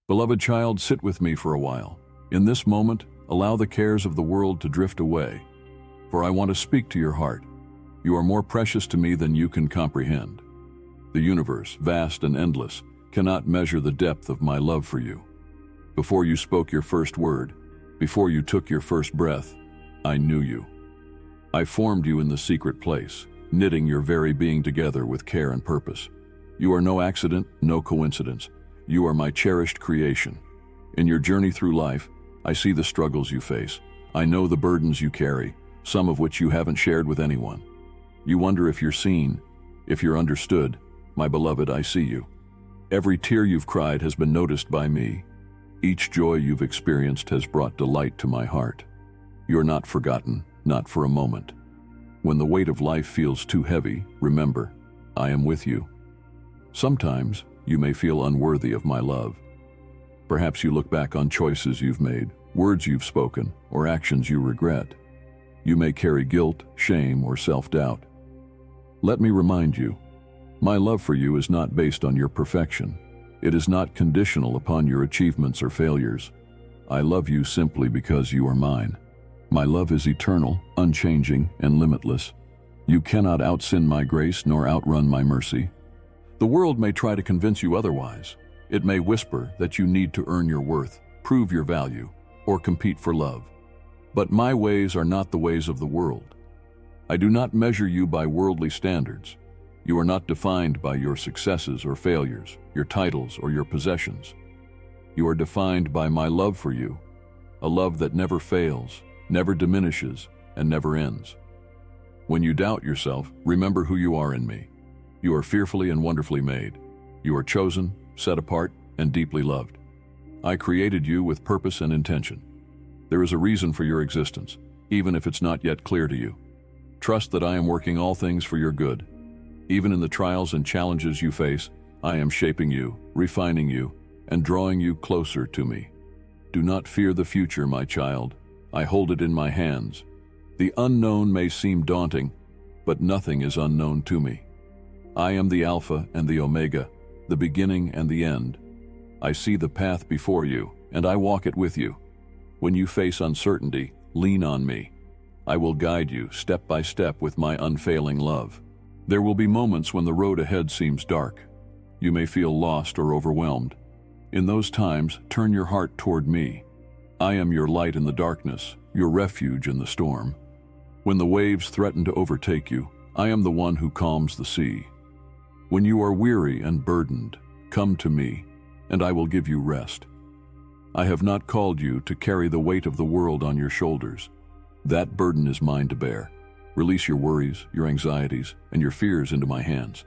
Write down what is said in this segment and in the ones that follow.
Beloved child, sit with me for a while. In this moment, allow the cares of the world to drift away, for I want to speak to your heart. You are more precious to me than you can comprehend. The universe, vast and endless, cannot measure the depth of my love for you. Before you spoke your first word, before you took your first breath, I knew you. I formed you in the secret place, knitting your very being together with care and purpose. You are no accident, no coincidence. You are my cherished creation. In your journey through life, I see the struggles you face. I know the burdens you carry, some of which you haven't shared with anyone. You wonder if you're seen, if you're understood. My beloved, I see you. Every tear you've cried has been noticed by me. Each joy you've experienced has brought delight to my heart. You're not forgotten, not for a moment. When the weight of life feels too heavy, remember, I am with you. Sometimes you may feel unworthy of my love. Perhaps you look back on choices you've made, words you've spoken, or actions you regret. You may carry guilt, shame, or self-doubt. Let me remind you, my love for you is not based on your perfection. It is not conditional upon your achievements or failures. I love you simply because you are mine. My love is eternal, unchanging, and limitless. You cannot outsin my grace nor outrun my mercy. The world may try to convince you otherwise. It may whisper that you need to earn your worth, prove your value, or compete for love. But my ways are not the ways of the world. I do not measure you by worldly standards. You are not defined by your successes or failures, your titles or your possessions. You are defined by my love for you, a love that never fails, never diminishes, and never ends. When you doubt yourself, remember who you are in me. You are fearfully and wonderfully made. You are chosen, set apart, and deeply loved. I created you with purpose and intention. There is a reason for your existence, even if it's not yet clear to you. Trust that I am working all things for your good. Even in the trials and challenges you face, I am shaping you, refining you, and drawing you closer to me. Do not fear the future, my child. I hold it in my hands. The unknown may seem daunting, but nothing is unknown to me. I am the Alpha and the Omega, the beginning and the end. I see the path before you, and I walk it with you. When you face uncertainty, lean on me. I will guide you step by step with my unfailing love. There will be moments when the road ahead seems dark. You may feel lost or overwhelmed. In those times, turn your heart toward me. I am your light in the darkness, your refuge in the storm. When the waves threaten to overtake you, I am the one who calms the sea. When you are weary and burdened, come to me, and I will give you rest. I have not called you to carry the weight of the world on your shoulders. That burden is mine to bear. Release your worries, your anxieties, and your fears into my hands.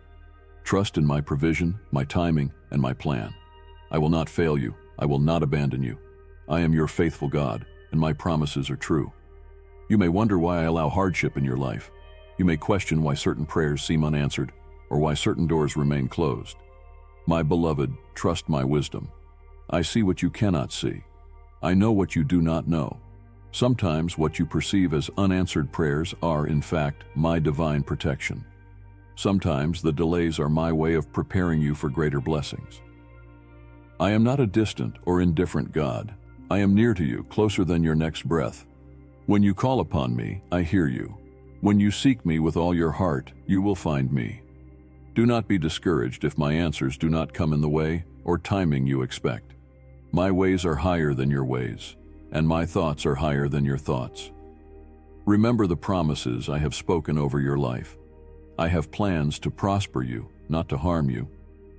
Trust in my provision, my timing, and my plan. I will not fail you. I will not abandon you. I am your faithful God, and my promises are true. You may wonder why I allow hardship in your life. You may question why certain prayers seem unanswered, or why certain doors remain closed. My beloved, trust my wisdom. I see what you cannot see. I know what you do not know. Sometimes what you perceive as unanswered prayers are, in fact, my divine protection. Sometimes the delays are my way of preparing you for greater blessings. I am not a distant or indifferent God. I am near to you, closer than your next breath. When you call upon me, I hear you. When you seek me with all your heart, you will find me. Do not be discouraged if my answers do not come in the way or timing you expect. My ways are higher than your ways, and my thoughts are higher than your thoughts. Remember the promises I have spoken over your life. I have plans to prosper you, not to harm you,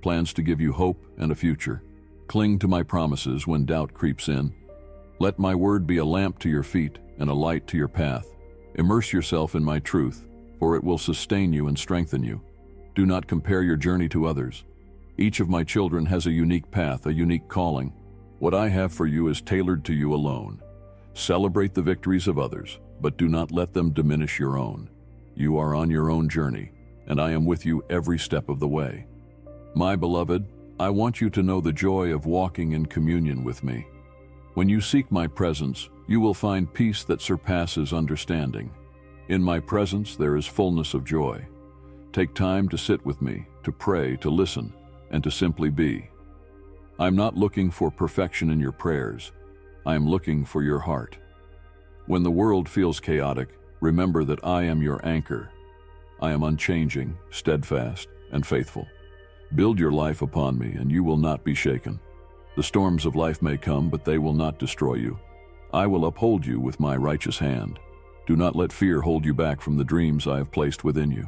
plans to give you hope and a future. Cling to my promises when doubt creeps in. Let my word be a lamp to your feet and a light to your path. Immerse yourself in my truth, for it will sustain you and strengthen you. Do not compare your journey to others. Each of my children has a unique path, a unique calling. What I have for you is tailored to you alone. Celebrate the victories of others, but do not let them diminish your own. You are on your own journey, and I am with you every step of the way. My beloved, I want you to know the joy of walking in communion with me. When you seek my presence, you will find peace that surpasses understanding. In my presence there is fullness of joy. Take time to sit with me, to pray, to listen, and to simply be. I am not looking for perfection in your prayers. I am looking for your heart. When the world feels chaotic, remember that I am your anchor. I am unchanging, steadfast, and faithful. Build your life upon me, and you will not be shaken. The storms of life may come, but they will not destroy you. I will uphold you with my righteous hand. Do not let fear hold you back from the dreams I have placed within you.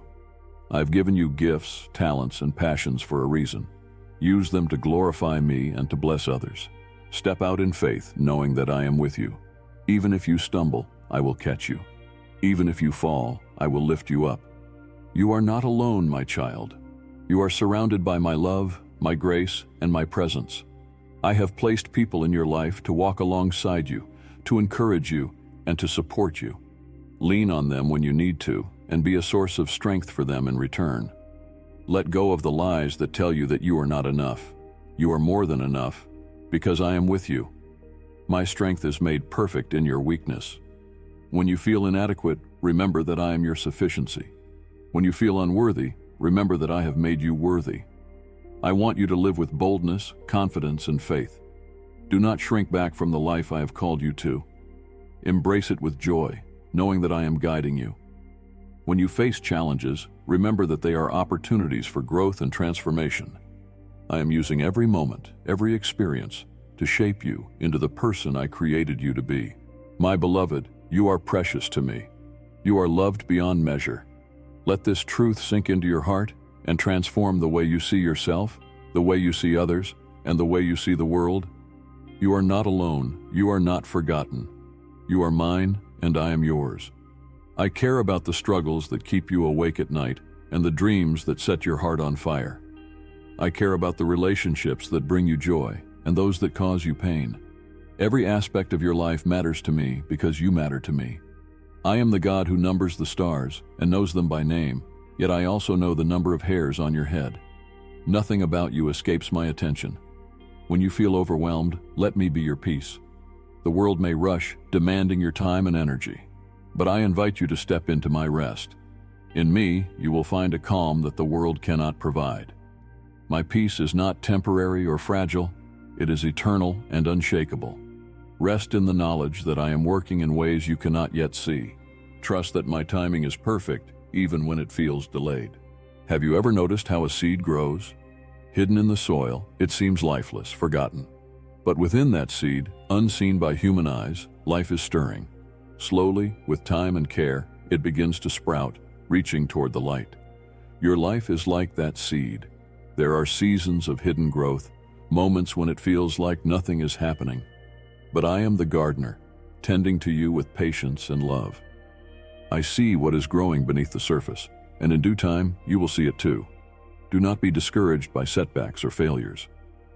I have given you gifts, talents, and passions for a reason. Use them to glorify me and to bless others. Step out in faith, knowing that I am with you. Even if you stumble, I will catch you. Even if you fall, I will lift you up. You are not alone, my child. You are surrounded by my love, my grace, and my presence. I have placed people in your life to walk alongside you, to encourage you, and to support you. Lean on them when you need to, and be a source of strength for them in return. Let go of the lies that tell you that you are not enough. You are more than enough, because I am with you. My strength is made perfect in your weakness. When you feel inadequate, remember that I am your sufficiency. When you feel unworthy, remember that I have made you worthy. I want you to live with boldness, confidence, and faith. Do not shrink back from the life I have called you to. Embrace it with joy, knowing that I am guiding you. When you face challenges, remember that they are opportunities for growth and transformation. I am using every moment, every experience, to shape you into the person I created you to be. My beloved, you are precious to me. You are loved beyond measure. Let this truth sink into your heart and transform the way you see yourself, the way you see others, and the way you see the world. You are not alone. You are not forgotten. You are mine, and I am yours. I care about the struggles that keep you awake at night and the dreams that set your heart on fire. I care about the relationships that bring you joy and those that cause you pain. Every aspect of your life matters to me because you matter to me. I am the God who numbers the stars and knows them by name, yet I also know the number of hairs on your head. Nothing about you escapes my attention. When you feel overwhelmed, let me be your peace. The world may rush, demanding your time and energy, but I invite you to step into my rest. In me, you will find a calm that the world cannot provide. My peace is not temporary or fragile, it is eternal and unshakable. Rest in the knowledge that I am working in ways you cannot yet see. Trust that my timing is perfect, even when it feels delayed. Have you ever noticed how a seed grows? Hidden in the soil, it seems lifeless, forgotten. But within that seed, unseen by human eyes, life is stirring. Slowly, with time and care, it begins to sprout, reaching toward the light. Your life is like that seed. There are seasons of hidden growth, moments when it feels like nothing is happening. But I am the gardener, tending to you with patience and love. I see what is growing beneath the surface, and in due time, you will see it too. Do not be discouraged by setbacks or failures.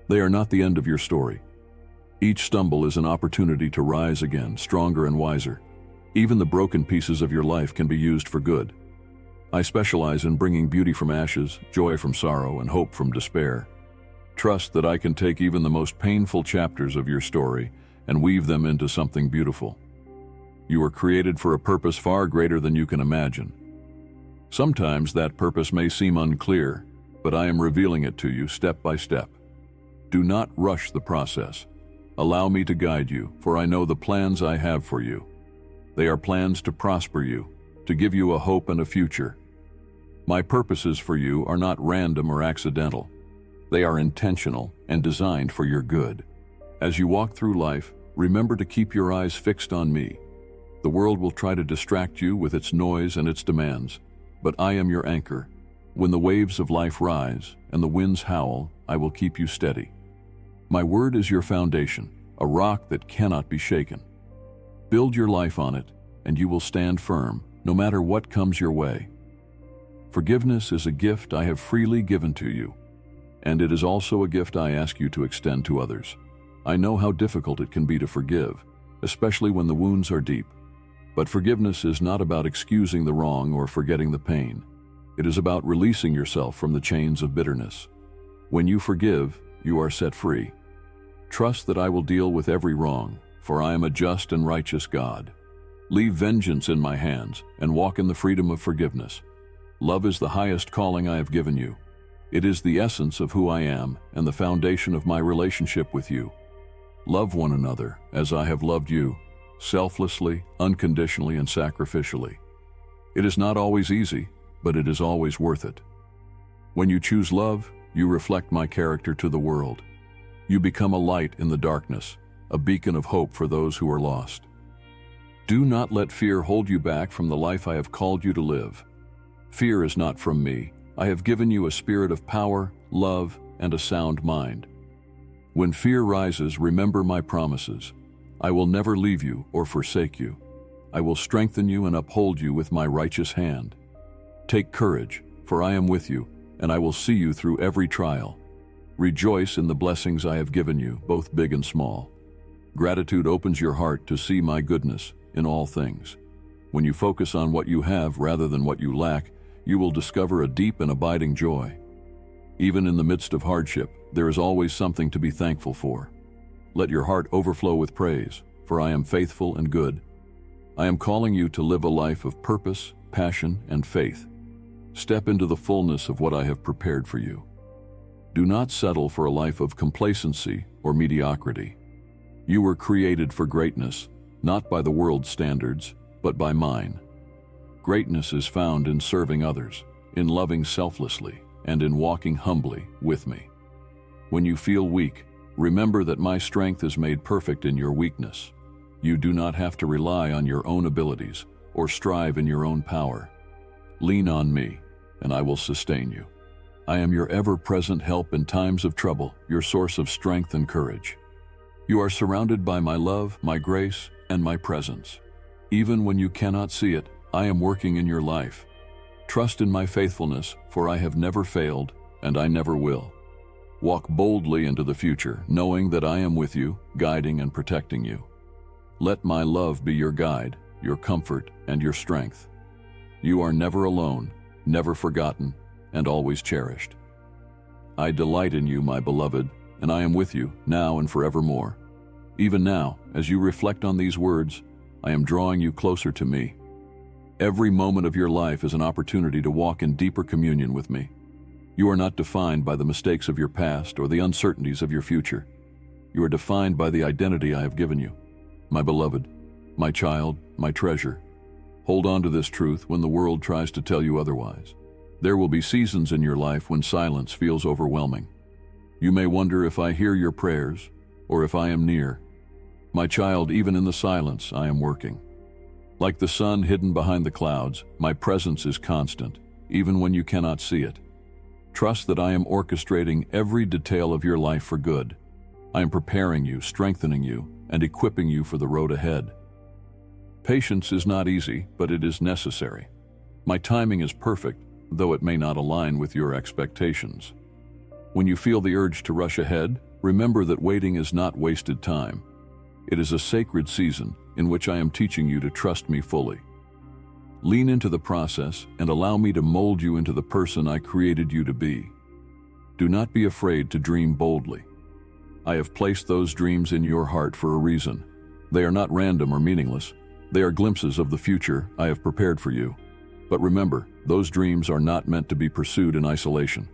They are not the end of your story. Each stumble is an opportunity to rise again, stronger and wiser. Even the broken pieces of your life can be used for good. I specialize in bringing beauty from ashes, joy from sorrow, and hope from despair. Trust that I can take even the most painful chapters of your story and weave them into something beautiful. You were created for a purpose far greater than you can imagine. Sometimes that purpose may seem unclear, but I am revealing it to you step by step. Do not rush the process. Allow me to guide you, for I know the plans I have for you. They are plans to prosper you, to give you a hope and a future. My purposes for you are not random or accidental. They are intentional and designed for your good. As you walk through life, remember to keep your eyes fixed on me. The world will try to distract you with its noise and its demands, but I am your anchor. When the waves of life rise and the winds howl, I will keep you steady. My word is your foundation, a rock that cannot be shaken. Build your life on it, and you will stand firm, no matter what comes your way. Forgiveness is a gift I have freely given to you, and it is also a gift I ask you to extend to others. I know how difficult it can be to forgive, especially when the wounds are deep. But forgiveness is not about excusing the wrong or forgetting the pain. It is about releasing yourself from the chains of bitterness. When you forgive, you are set free. Trust that I will deal with every wrong, for I am a just and righteous God. Leave vengeance in my hands and walk in the freedom of forgiveness. Love is the highest calling I have given you. It is the essence of who I am and the foundation of my relationship with you. Love one another as I have loved you, selflessly, unconditionally, and sacrificially. It is not always easy, but it is always worth it. When you choose love, you reflect my character to the world. You become a light in the darkness, a beacon of hope for those who are lost. Do not let fear hold you back from the life I have called you to live. Fear is not from me. I have given you a spirit of power, love, and a sound mind. When fear rises, remember my promises. I will never leave you or forsake you. I will strengthen you and uphold you with my righteous hand. Take courage, for I am with you, and I will see you through every trial. Rejoice in the blessings I have given you, both big and small. Gratitude opens your heart to see my goodness in all things. When you focus on what you have rather than what you lack, you will discover a deep and abiding joy. Even in the midst of hardship, there is always something to be thankful for. Let your heart overflow with praise, for I am faithful and good. I am calling you to live a life of purpose, passion, and faith. Step into the fullness of what I have prepared for you. Do not settle for a life of complacency or mediocrity. You were created for greatness, not by the world's standards, but by mine. Greatness is found in serving others, in loving selflessly, and in walking humbly with me. When you feel weak, remember that my strength is made perfect in your weakness. You do not have to rely on your own abilities or strive in your own power. Lean on me, and I will sustain you. I am your ever-present help in times of trouble, your source of strength and courage. You are surrounded by my love, my grace, and my presence. Even when you cannot see it, I am working in your life. Trust in my faithfulness, for I have never failed, and I never will. Walk boldly into the future, knowing that I am with you, guiding and protecting you. Let my love be your guide, your comfort, and your strength. You are never alone, never forgotten, and always cherished. I delight in you, my beloved, and I am with you, now and forevermore. Even now, as you reflect on these words, I am drawing you closer to me. Every moment of your life is an opportunity to walk in deeper communion with me. You are not defined by the mistakes of your past or the uncertainties of your future. You are defined by the identity I have given you. My beloved, my child, my treasure. Hold on to this truth when the world tries to tell you otherwise. There will be seasons in your life when silence feels overwhelming. You may wonder if I hear your prayers or if I am near. My child, even in the silence, I am working. Like the sun hidden behind the clouds, my presence is constant, even when you cannot see it. Trust that I am orchestrating every detail of your life for good. I am preparing you, strengthening you, and equipping you for the road ahead. Patience is not easy, but it is necessary. My timing is perfect, though it may not align with your expectations. When you feel the urge to rush ahead, remember that waiting is not wasted time. It is a sacred season in which I am teaching you to trust me fully. Lean into the process and allow me to mold you into the person I created you to be. Do not be afraid to dream boldly. I have placed those dreams in your heart for a reason. They are not random or meaningless. They are glimpses of the future I have prepared for you. But remember, those dreams are not meant to be pursued in isolation.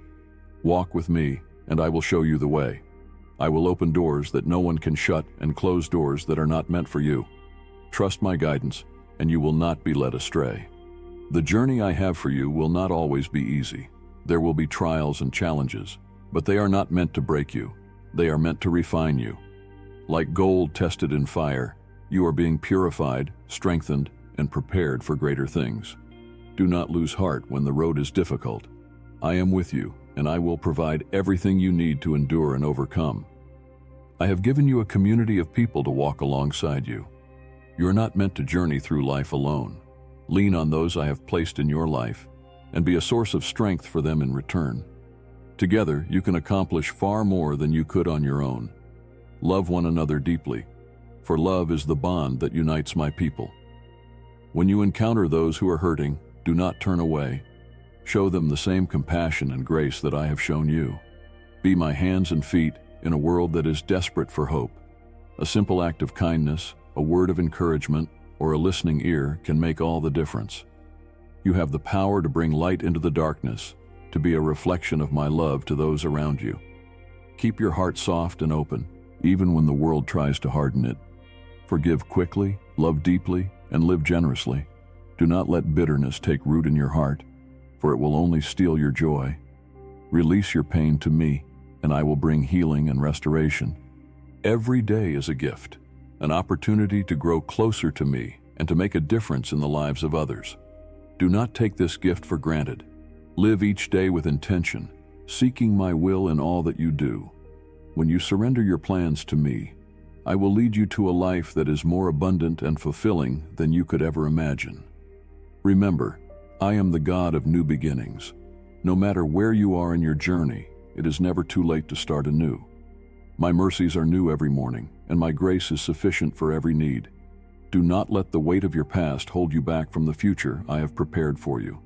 Walk with me, and I will show you the way. I will open doors that no one can shut and close doors that are not meant for you. Trust my guidance, and you will not be led astray. The journey I have for you will not always be easy. There will be trials and challenges, but they are not meant to break you. They are meant to refine you. Like gold tested in fire, you are being purified, strengthened, and prepared for greater things. Do not lose heart when the road is difficult. I am with you, and I will provide everything you need to endure and overcome. I have given you a community of people to walk alongside you. You are not meant to journey through life alone. Lean on those I have placed in your life, and be a source of strength for them in return. Together, you can accomplish far more than you could on your own. Love one another deeply, for love is the bond that unites my people. When you encounter those who are hurting, do not turn away. Show them the same compassion and grace that I have shown you. Be my hands and feet in a world that is desperate for hope. A simple act of kindness, a word of encouragement, or a listening ear can make all the difference. You have the power to bring light into the darkness, to be a reflection of my love to those around you. Keep your heart soft and open, even when the world tries to harden it. Forgive quickly, love deeply, and live generously. Do not let bitterness take root in your heart, for it will only steal your joy. Release your pain to me, and I will bring healing and restoration. Every day is a gift, an opportunity to grow closer to me and to make a difference in the lives of others. Do not take this gift for granted. Live each day with intention, seeking my will in all that you do. When you surrender your plans to me, I will lead you to a life that is more abundant and fulfilling than you could ever imagine. Remember, I am the God of new beginnings. No matter where you are in your journey, it is never too late to start anew. My mercies are new every morning, and my grace is sufficient for every need. Do not let the weight of your past hold you back from the future I have prepared for you.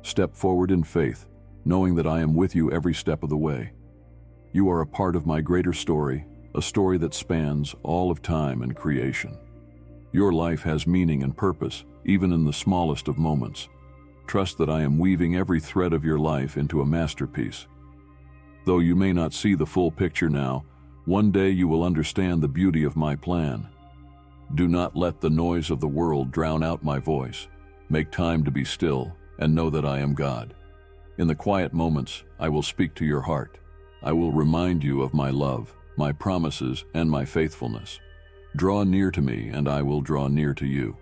Step forward in faith, knowing that I am with you every step of the way. You are a part of my greater story, a story that spans all of time and creation. Your life has meaning and purpose, even in the smallest of moments. Trust that I am weaving every thread of your life into a masterpiece. Though you may not see the full picture now, one day you will understand the beauty of my plan. Do not let the noise of the world drown out my voice. Make time to be still and know that I am God. In the quiet moments, I will speak to your heart. I will remind you of my love, my promises, and my faithfulness. Draw near to me, and I will draw near to you.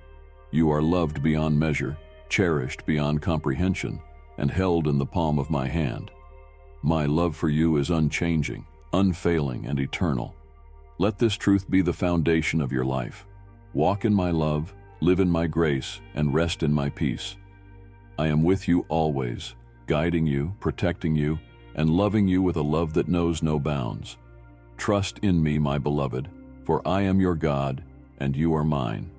You are loved beyond measure, cherished beyond comprehension, and held in the palm of my hand. My love for you is unchanging, unfailing, and eternal. Let this truth be the foundation of your life. Walk in my love, live in my grace, and rest in my peace. I am with you always, guiding you, protecting you, and loving you with a love that knows no bounds. Trust in me, my beloved, for I am your God, and you are mine.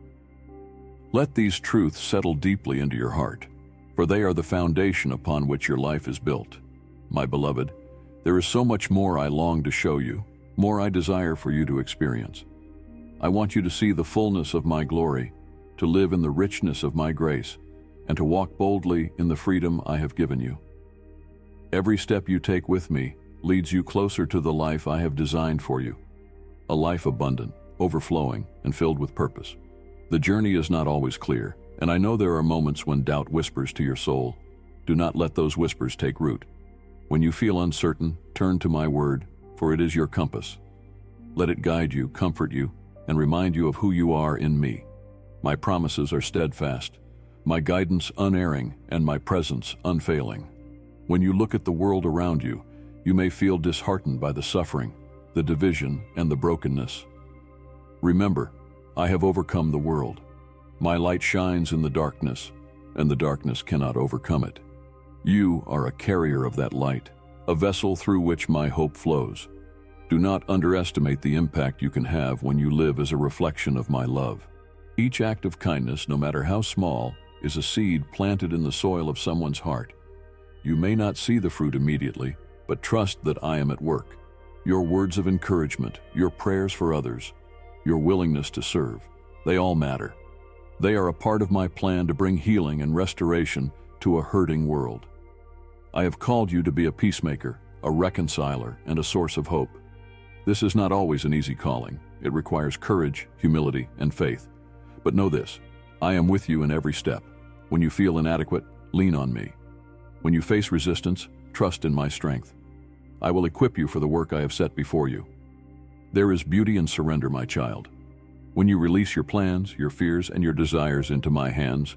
Let these truths settle deeply into your heart, for they are the foundation upon which your life is built. My beloved, there is so much more I long to show you, more I desire for you to experience. I want you to see the fullness of my glory, to live in the richness of my grace, and to walk boldly in the freedom I have given you. Every step you take with me leads you closer to the life I have designed for you, a life abundant, overflowing, and filled with purpose. The journey is not always clear, and I know there are moments when doubt whispers to your soul. Do not let those whispers take root. When you feel uncertain, turn to my word, for it is your compass. Let it guide you, comfort you, and remind you of who you are in me. My promises are steadfast, my guidance unerring, and my presence unfailing. When you look at the world around you, you may feel disheartened by the suffering, the division, and the brokenness. Remember, I have overcome the world. My light shines in the darkness, and the darkness cannot overcome it. You are a carrier of that light, a vessel through which my hope flows. Do not underestimate the impact you can have when you live as a reflection of my love. Each act of kindness, no matter how small, is a seed planted in the soil of someone's heart. You may not see the fruit immediately, but trust that I am at work. Your words of encouragement, your prayers for others, your willingness to serve, they all matter. They are a part of my plan to bring healing and restoration to a hurting world. I have called you to be a peacemaker, a reconciler, and a source of hope. This is not always an easy calling. It requires courage, humility, and faith. But know this, I am with you in every step. When you feel inadequate, lean on me. When you face resistance, trust in my strength. I will equip you for the work I have set before you. There is beauty in surrender, my child. When you release your plans, your fears, and your desires into my hands,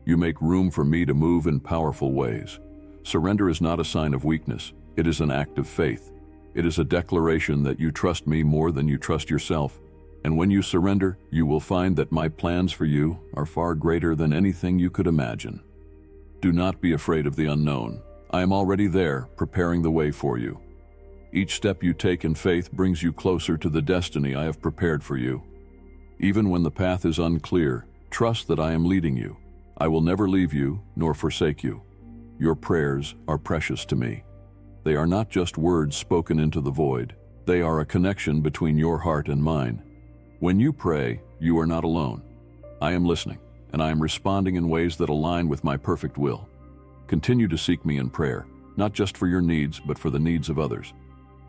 you make room for me to move in powerful ways. Surrender is not a sign of weakness. It is an act of faith. It is a declaration that you trust me more than you trust yourself. And when you surrender, you will find that my plans for you are far greater than anything you could imagine. Do not be afraid of the unknown. I am already there, preparing the way for you. Each step you take in faith brings you closer to the destiny I have prepared for you. Even when the path is unclear, trust that I am leading you. I will never leave you nor forsake you. Your prayers are precious to me. They are not just words spoken into the void. They are a connection between your heart and mine. When you pray, you are not alone. I am listening, and I am responding in ways that align with my perfect will. Continue to seek me in prayer, not just for your needs, but for the needs of others.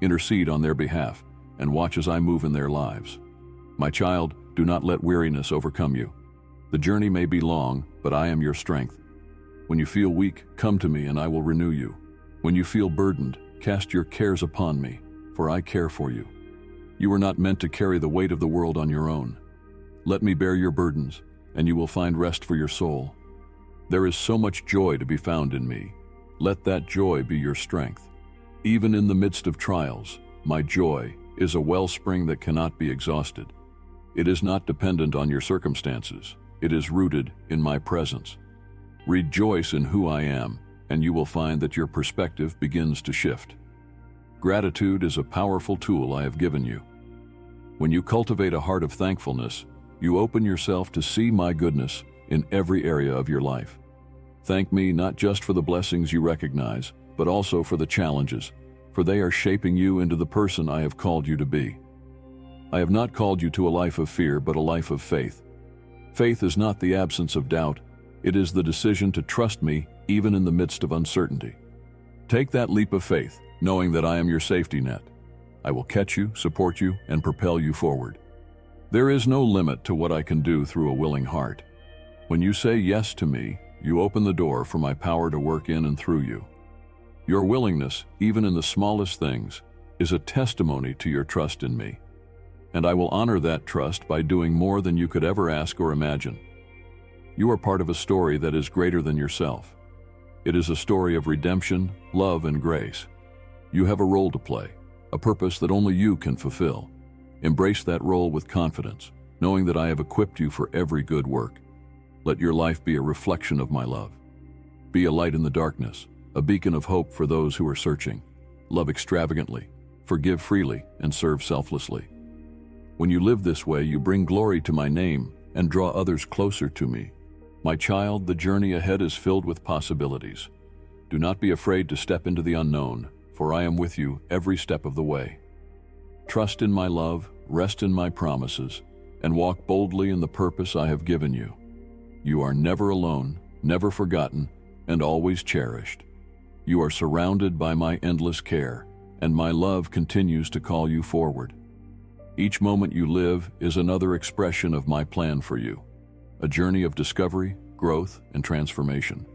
Intercede on their behalf, and watch as I move in their lives. My child, do not let weariness overcome you. The journey may be long, but I am your strength. When you feel weak, come to me and I will renew you. When you feel burdened, cast your cares upon me, for I care for you. You are not meant to carry the weight of the world on your own. Let me bear your burdens, and you will find rest for your soul. There is so much joy to be found in me. Let that joy be your strength. Even in the midst of trials, my joy is a wellspring that cannot be exhausted. It is not dependent on your circumstances. It is rooted in my presence. Rejoice in who I am, and you will find that your perspective begins to shift. Gratitude is a powerful tool I have given you. When you cultivate a heart of thankfulness, you open yourself to see my goodness in every area of your life. Thank me not just for the blessings you recognize, but also for the challenges, for they are shaping you into the person I have called you to be. I have not called you to a life of fear, but a life of faith. Faith is not the absence of doubt. It is the decision to trust me even in the midst of uncertainty. Take that leap of faith, knowing that I am your safety net. I will catch you, support you, and propel you forward. There is no limit to what I can do through a willing heart. When you say yes to me, you open the door for my power to work in and through you. Your willingness, even in the smallest things, is a testimony to your trust in me. And I will honor that trust by doing more than you could ever ask or imagine. You are part of a story that is greater than yourself. It is a story of redemption, love, and grace. You have a role to play, a purpose that only you can fulfill. Embrace that role with confidence, knowing that I have equipped you for every good work. Let your life be a reflection of my love. Be a light in the darkness, a beacon of hope for those who are searching. Love extravagantly, forgive freely, and serve selflessly. When you live this way, you bring glory to my name and draw others closer to me. My child, the journey ahead is filled with possibilities. Do not be afraid to step into the unknown, for I am with you every step of the way. Trust in my love, rest in my promises, and walk boldly in the purpose I have given you. You are never alone, never forgotten, and always cherished. You are surrounded by my endless care, and my love continues to call you forward. Each moment you live is another expression of my plan for you, a journey of discovery, growth, and transformation.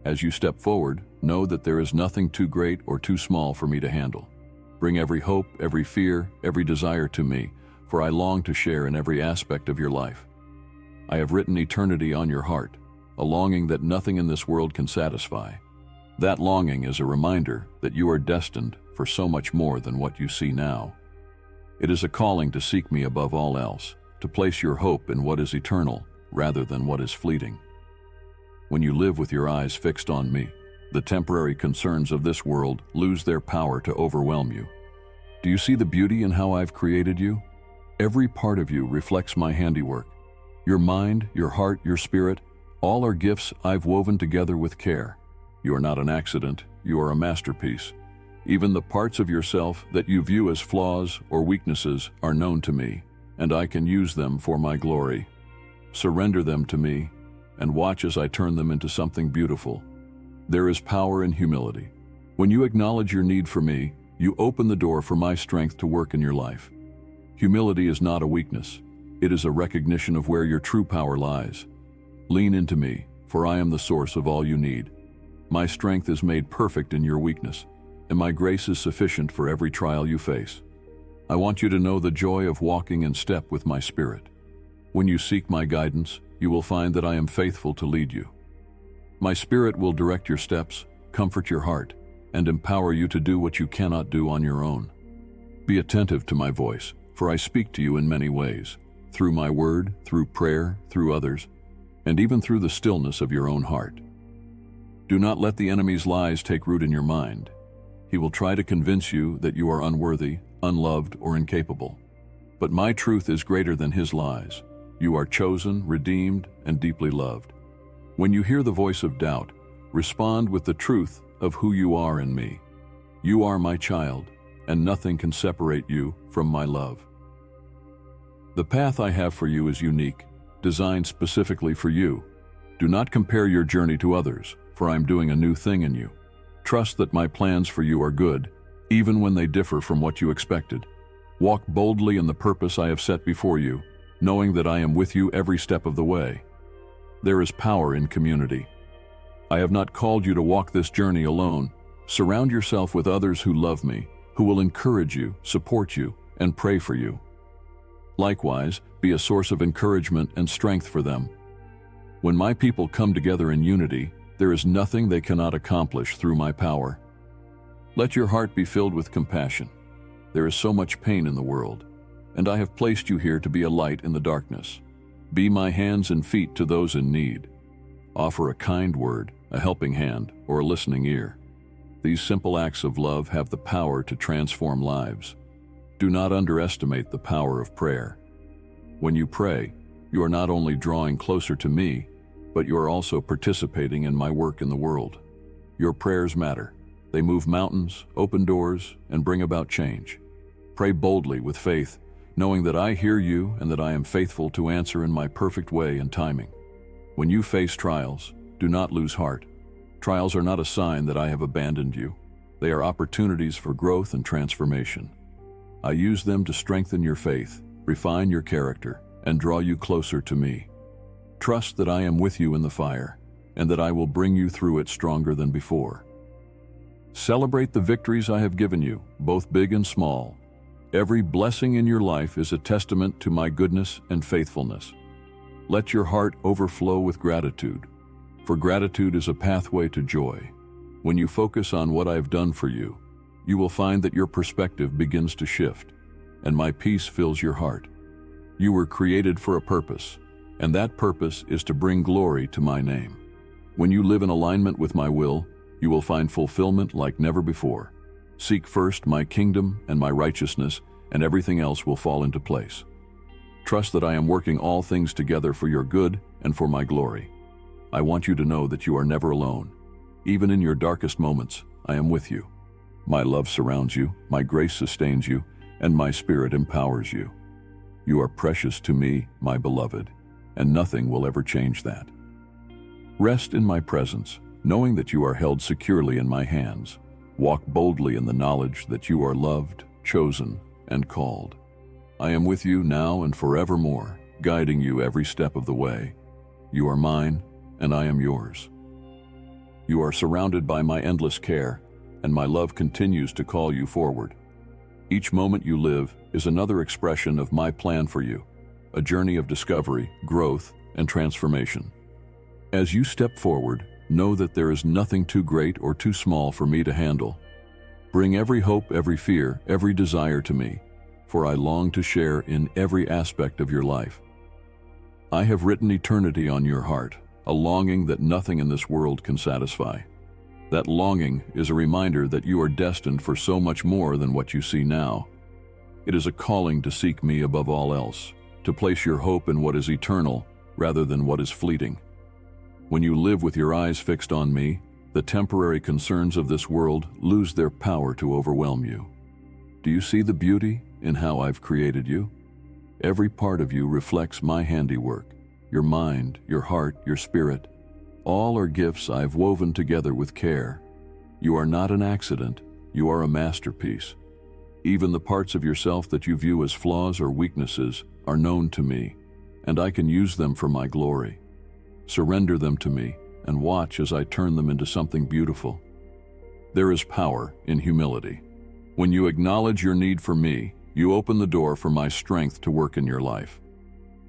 As you step forward, know that there is nothing too great or too small for me to handle. Bring every hope, every fear, every desire to me, for I long to share in every aspect of your life. I have written eternity on your heart, a longing that nothing in this world can satisfy. That longing is a reminder that you are destined for so much more than what you see now. It is a calling to seek me above all else, to place your hope in what is eternal rather than what is fleeting. When you live with your eyes fixed on me, the temporary concerns of this world lose their power to overwhelm you. Do you see the beauty in how I've created you? Every part of you reflects my handiwork. Your mind, your heart, your spirit, all are gifts I've woven together with care. You are not an accident, you are a masterpiece. Even the parts of yourself that you view as flaws or weaknesses are known to me, and I can use them for my glory. Surrender them to me, and watch as I turn them into something beautiful. There is power in humility. When you acknowledge your need for me, you open the door for my strength to work in your life. Humility is not a weakness. It is a recognition of where your true power lies. Lean into me, for I am the source of all you need. My strength is made perfect in your weakness, and my grace is sufficient for every trial you face. I want you to know the joy of walking in step with my Spirit. When you seek my guidance, you will find that I am faithful to lead you. My Spirit will direct your steps, comfort your heart, and empower you to do what you cannot do on your own. Be attentive to my voice, for I speak to you in many ways, through my word, through prayer, through others, and even through the stillness of your own heart. Do not let the enemy's lies take root in your mind. He will try to convince you that you are unworthy, unloved, or incapable. But my truth is greater than his lies. You are chosen, redeemed, and deeply loved. When you hear the voice of doubt, respond with the truth of who you are in me. You are my child, and nothing can separate you from my love. The path I have for you is unique, designed specifically for you. Do not compare your journey to others, for I am doing a new thing in you. Trust that my plans for you are good, even when they differ from what you expected. Walk boldly in the purpose I have set before you, knowing that I am with you every step of the way. There is power in community. I have not called you to walk this journey alone. Surround yourself with others who love me, who will encourage you, support you, and pray for you. Likewise, be a source of encouragement and strength for them. When my people come together in unity, there is nothing they cannot accomplish through my power. Let your heart be filled with compassion. There is so much pain in the world, and I have placed you here to be a light in the darkness. Be my hands and feet to those in need. Offer a kind word, a helping hand, or a listening ear. These simple acts of love have the power to transform lives. Do not underestimate the power of prayer. When you pray, you are not only drawing closer to me, but you are also participating in my work in the world. Your prayers matter. They move mountains, open doors, and bring about change. Pray boldly with faith, knowing that I hear you and that I am faithful to answer in my perfect way and timing. When you face trials, do not lose heart. Trials are not a sign that I have abandoned you. They are opportunities for growth and transformation. I use them to strengthen your faith, refine your character, and draw you closer to me. Trust that I am with you in the fire, and that I will bring you through it stronger than before. Celebrate the victories I have given you, both big and small. Every blessing in your life is a testament to my goodness and faithfulness. Let your heart overflow with gratitude, for gratitude is a pathway to joy. When you focus on what I have done for you, you will find that your perspective begins to shift, and my peace fills your heart. You were created for a purpose, and that purpose is to bring glory to my name. When you live in alignment with my will, you will find fulfillment like never before. Seek first my kingdom and my righteousness, and everything else will fall into place. Trust that I am working all things together for your good and for my glory. I want you to know that you are never alone. Even in your darkest moments, I am with you. My love surrounds you, my grace sustains you, and my spirit empowers you. You are precious to me, my beloved, and nothing will ever change that. Rest in my presence, knowing that you are held securely in my hands. Walk boldly in the knowledge that you are loved, chosen, and called. I am with you now and forevermore, guiding you every step of the way. You are mine, and I am yours. You are surrounded by my endless care, and my love continues to call you forward. Each moment you live is another expression of my plan for you, a journey of discovery, growth, and transformation. As you step forward, know that there is nothing too great or too small for me to handle. Bring every hope, every fear, every desire to me, for I long to share in every aspect of your life. I have written eternity on your heart, a longing that nothing in this world can satisfy. That longing is a reminder that you are destined for so much more than what you see now. It is a calling to seek me above all else, to place your hope in what is eternal rather than what is fleeting. When you live with your eyes fixed on me, the temporary concerns of this world lose their power to overwhelm you. Do you see the beauty in how I've created you? Every part of you reflects my handiwork. Your mind, your heart, your spirit, all are gifts I've woven together with care. You are not an accident, you are a masterpiece. Even the parts of yourself that you view as flaws or weaknesses are known to me, and I can use them for my glory. Surrender them to me and watch as I turn them into something beautiful. There is power in humility. When you acknowledge your need for me, you open the door for my strength to work in your life.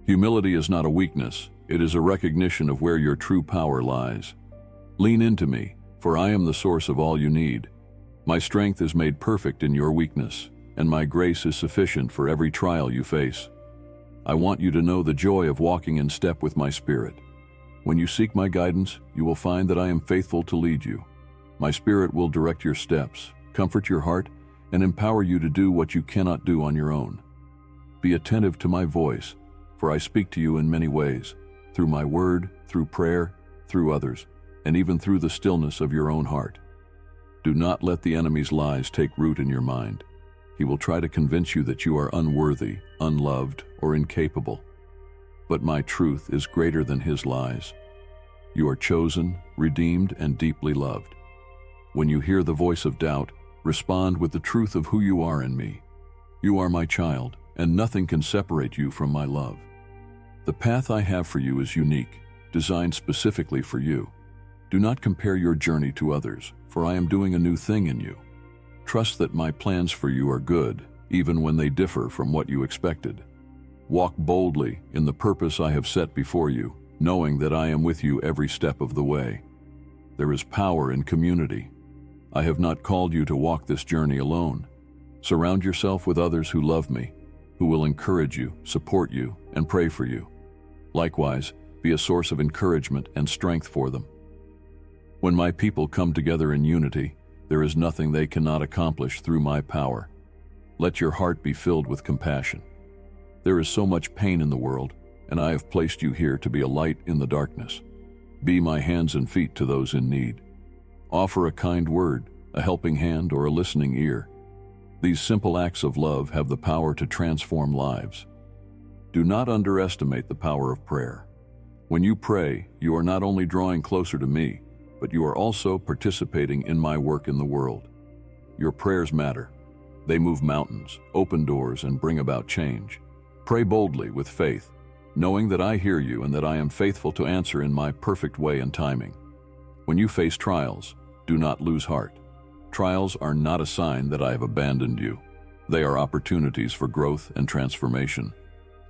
Humility is not a weakness, it is a recognition of where your true power lies. Lean into me, for I am the source of all you need. My strength is made perfect in your weakness, and my grace is sufficient for every trial you face. I want you to know the joy of walking in step with my spirit. When you seek my guidance, you will find that I am faithful to lead you. My spirit will direct your steps, comfort your heart, and empower you to do what you cannot do on your own. Be attentive to my voice, for I speak to you in many ways, through my word, through prayer, through others, and even through the stillness of your own heart. Do not let the enemy's lies take root in your mind. He will try to convince you that you are unworthy, unloved, or incapable. But my truth is greater than his lies. You are chosen, redeemed, and deeply loved. When you hear the voice of doubt, respond with the truth of who you are in me. You are my child, and nothing can separate you from my love. The path I have for you is unique, designed specifically for you. Do not compare your journey to others, for I am doing a new thing in you. Trust that my plans for you are good, even when they differ from what you expected. Walk boldly in the purpose I have set before you, knowing that I am with you every step of the way. There is power in community. I have not called you to walk this journey alone. Surround yourself with others who love me, who will encourage you, support you, and pray for you. Likewise, be a source of encouragement and strength for them. When my people come together in unity, there is nothing they cannot accomplish through my power. Let your heart be filled with compassion. There is so much pain in the world, and I have placed you here to be a light in the darkness. Be my hands and feet to those in need. Offer a kind word, a helping hand, or a listening ear. These simple acts of love have the power to transform lives. Do not underestimate the power of prayer. When you pray, you are not only drawing closer to me, but you are also participating in my work in the world. Your prayers matter. They move mountains, open doors, and bring about change. Pray boldly with faith, knowing that I hear you and that I am faithful to answer in my perfect way and timing. When you face trials, do not lose heart. Trials are not a sign that I have abandoned you. They are opportunities for growth and transformation.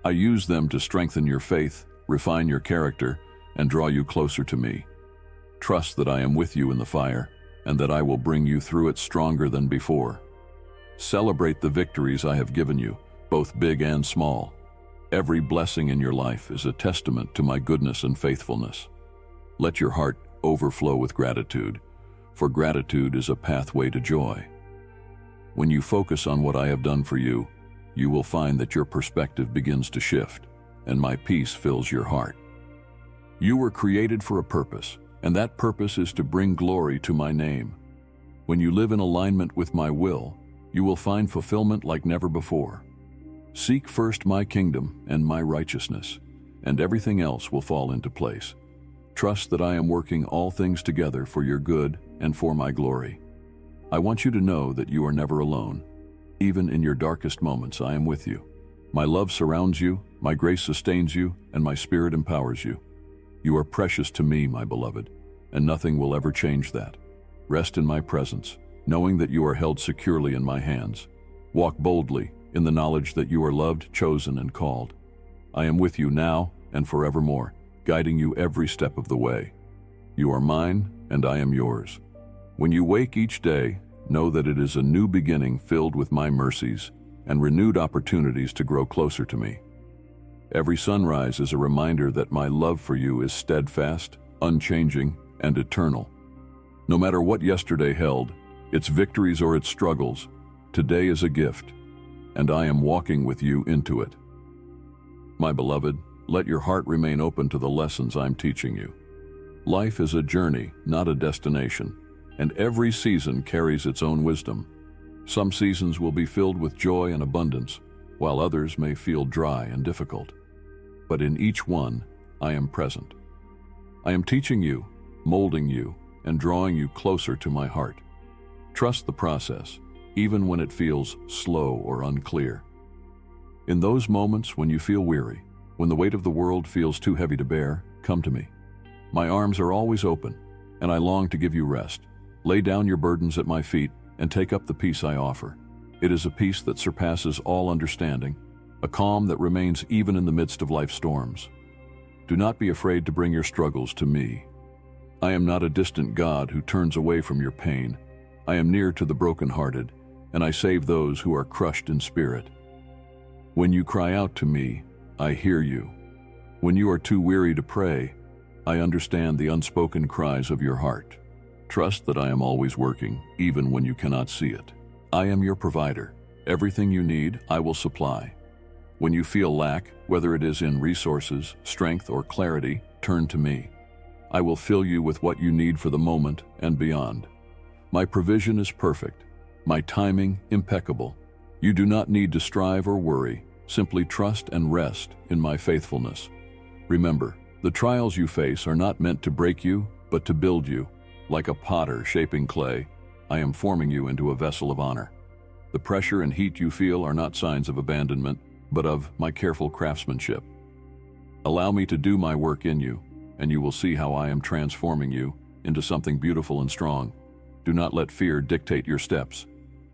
I use them to strengthen your faith, refine your character, and draw you closer to me. Trust that I am with you in the fire, and that I will bring you through it stronger than before. Celebrate the victories I have given you, both big and small. Every blessing in your life is a testament to my goodness and faithfulness. Let your heart overflow with gratitude, for gratitude is a pathway to joy. When you focus on what I have done for you, you will find that your perspective begins to shift, and my peace fills your heart. You were created for a purpose, and that purpose is to bring glory to my name. When you live in alignment with my will, you will find fulfillment like never before. Seek first my kingdom and my righteousness, and everything else will fall into place. Trust that I am working all things together for your good and for my glory. I want you to know that you are never alone. Even in your darkest moments, I am with you. My love surrounds you, my grace sustains you, and my spirit empowers you. You are precious to me, my beloved, and nothing will ever change that. Rest in my presence, knowing that you are held securely in my hands. Walk boldly in the knowledge that you are loved, chosen, and called. I am with you now and forevermore, guiding you every step of the way. You are mine, and I am yours. When you wake each day, know that it is a new beginning filled with my mercies and renewed opportunities to grow closer to me. Every sunrise is a reminder that my love for you is steadfast, unchanging, and eternal. No matter what yesterday held, its victories or its struggles, today is a gift, and I am walking with you into it. My beloved, let your heart remain open to the lessons I'm teaching you. Life is a journey, not a destination, and every season carries its own wisdom. Some seasons will be filled with joy and abundance, while others may feel dry and difficult. But in each one, I am present. I am teaching you, molding you, and drawing you closer to my heart. Trust the process, even when it feels slow or unclear. In those moments when you feel weary, when the weight of the world feels too heavy to bear, come to me. My arms are always open, and I long to give you rest. Lay down your burdens at my feet and take up the peace I offer. It is a peace that surpasses all understanding, a calm that remains even in the midst of life's storms. Do not be afraid to bring your struggles to me. I am not a distant God who turns away from your pain. I am near to the brokenhearted, and I save those who are crushed in spirit. When you cry out to me, I hear you. When you are too weary to pray, I understand the unspoken cries of your heart. Trust that I am always working, even when you cannot see it. I am your provider. Everything you need, I will supply. When you feel lack, whether it is in resources, strength, or clarity, turn to me. I will fill you with what you need for the moment and beyond. My provision is perfect, my timing impeccable. You do not need to strive or worry. Simply trust and rest in my faithfulness. Remember, the trials you face are not meant to break you, but to build you. Like a potter shaping clay, I am forming you into a vessel of honor. The pressure and heat you feel are not signs of abandonment, but of my careful craftsmanship. Allow me to do my work in you, and you will see how I am transforming you into something beautiful and strong. Do not let fear dictate your steps.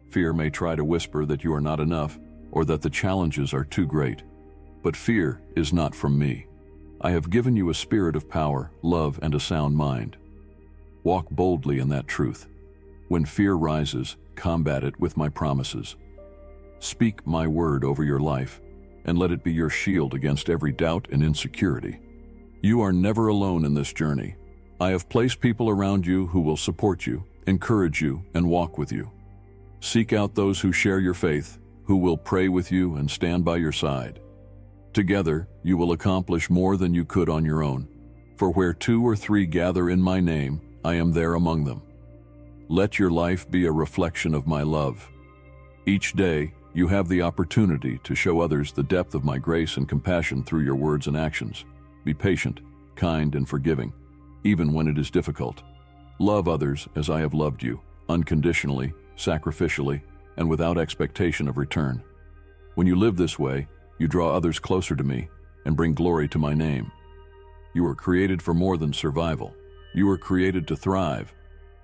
Fear may try to whisper that you are not enough or that the challenges are too great. But fear is not from me. I have given you a spirit of power, love, and a sound mind. Walk boldly in that truth. When fear rises, combat it with my promises. Speak my word over your life, and let it be your shield against every doubt and insecurity. You are never alone in this journey. I have placed people around you who will support you, encourage you, and walk with you. Seek out those who share your faith, who will pray with you and stand by your side. Together, you will accomplish more than you could on your own. For where 2 or 3 gather in my name, I am there among them. Let your life be a reflection of my love. Each day, you have the opportunity to show others the depth of my grace and compassion through your words and actions. Be patient, kind, and forgiving, even when it is difficult. Love others as I have loved you, unconditionally, sacrificially, and without expectation of return. When you live this way, you draw others closer to me and bring glory to my name. You are created for more than survival. You are created to thrive.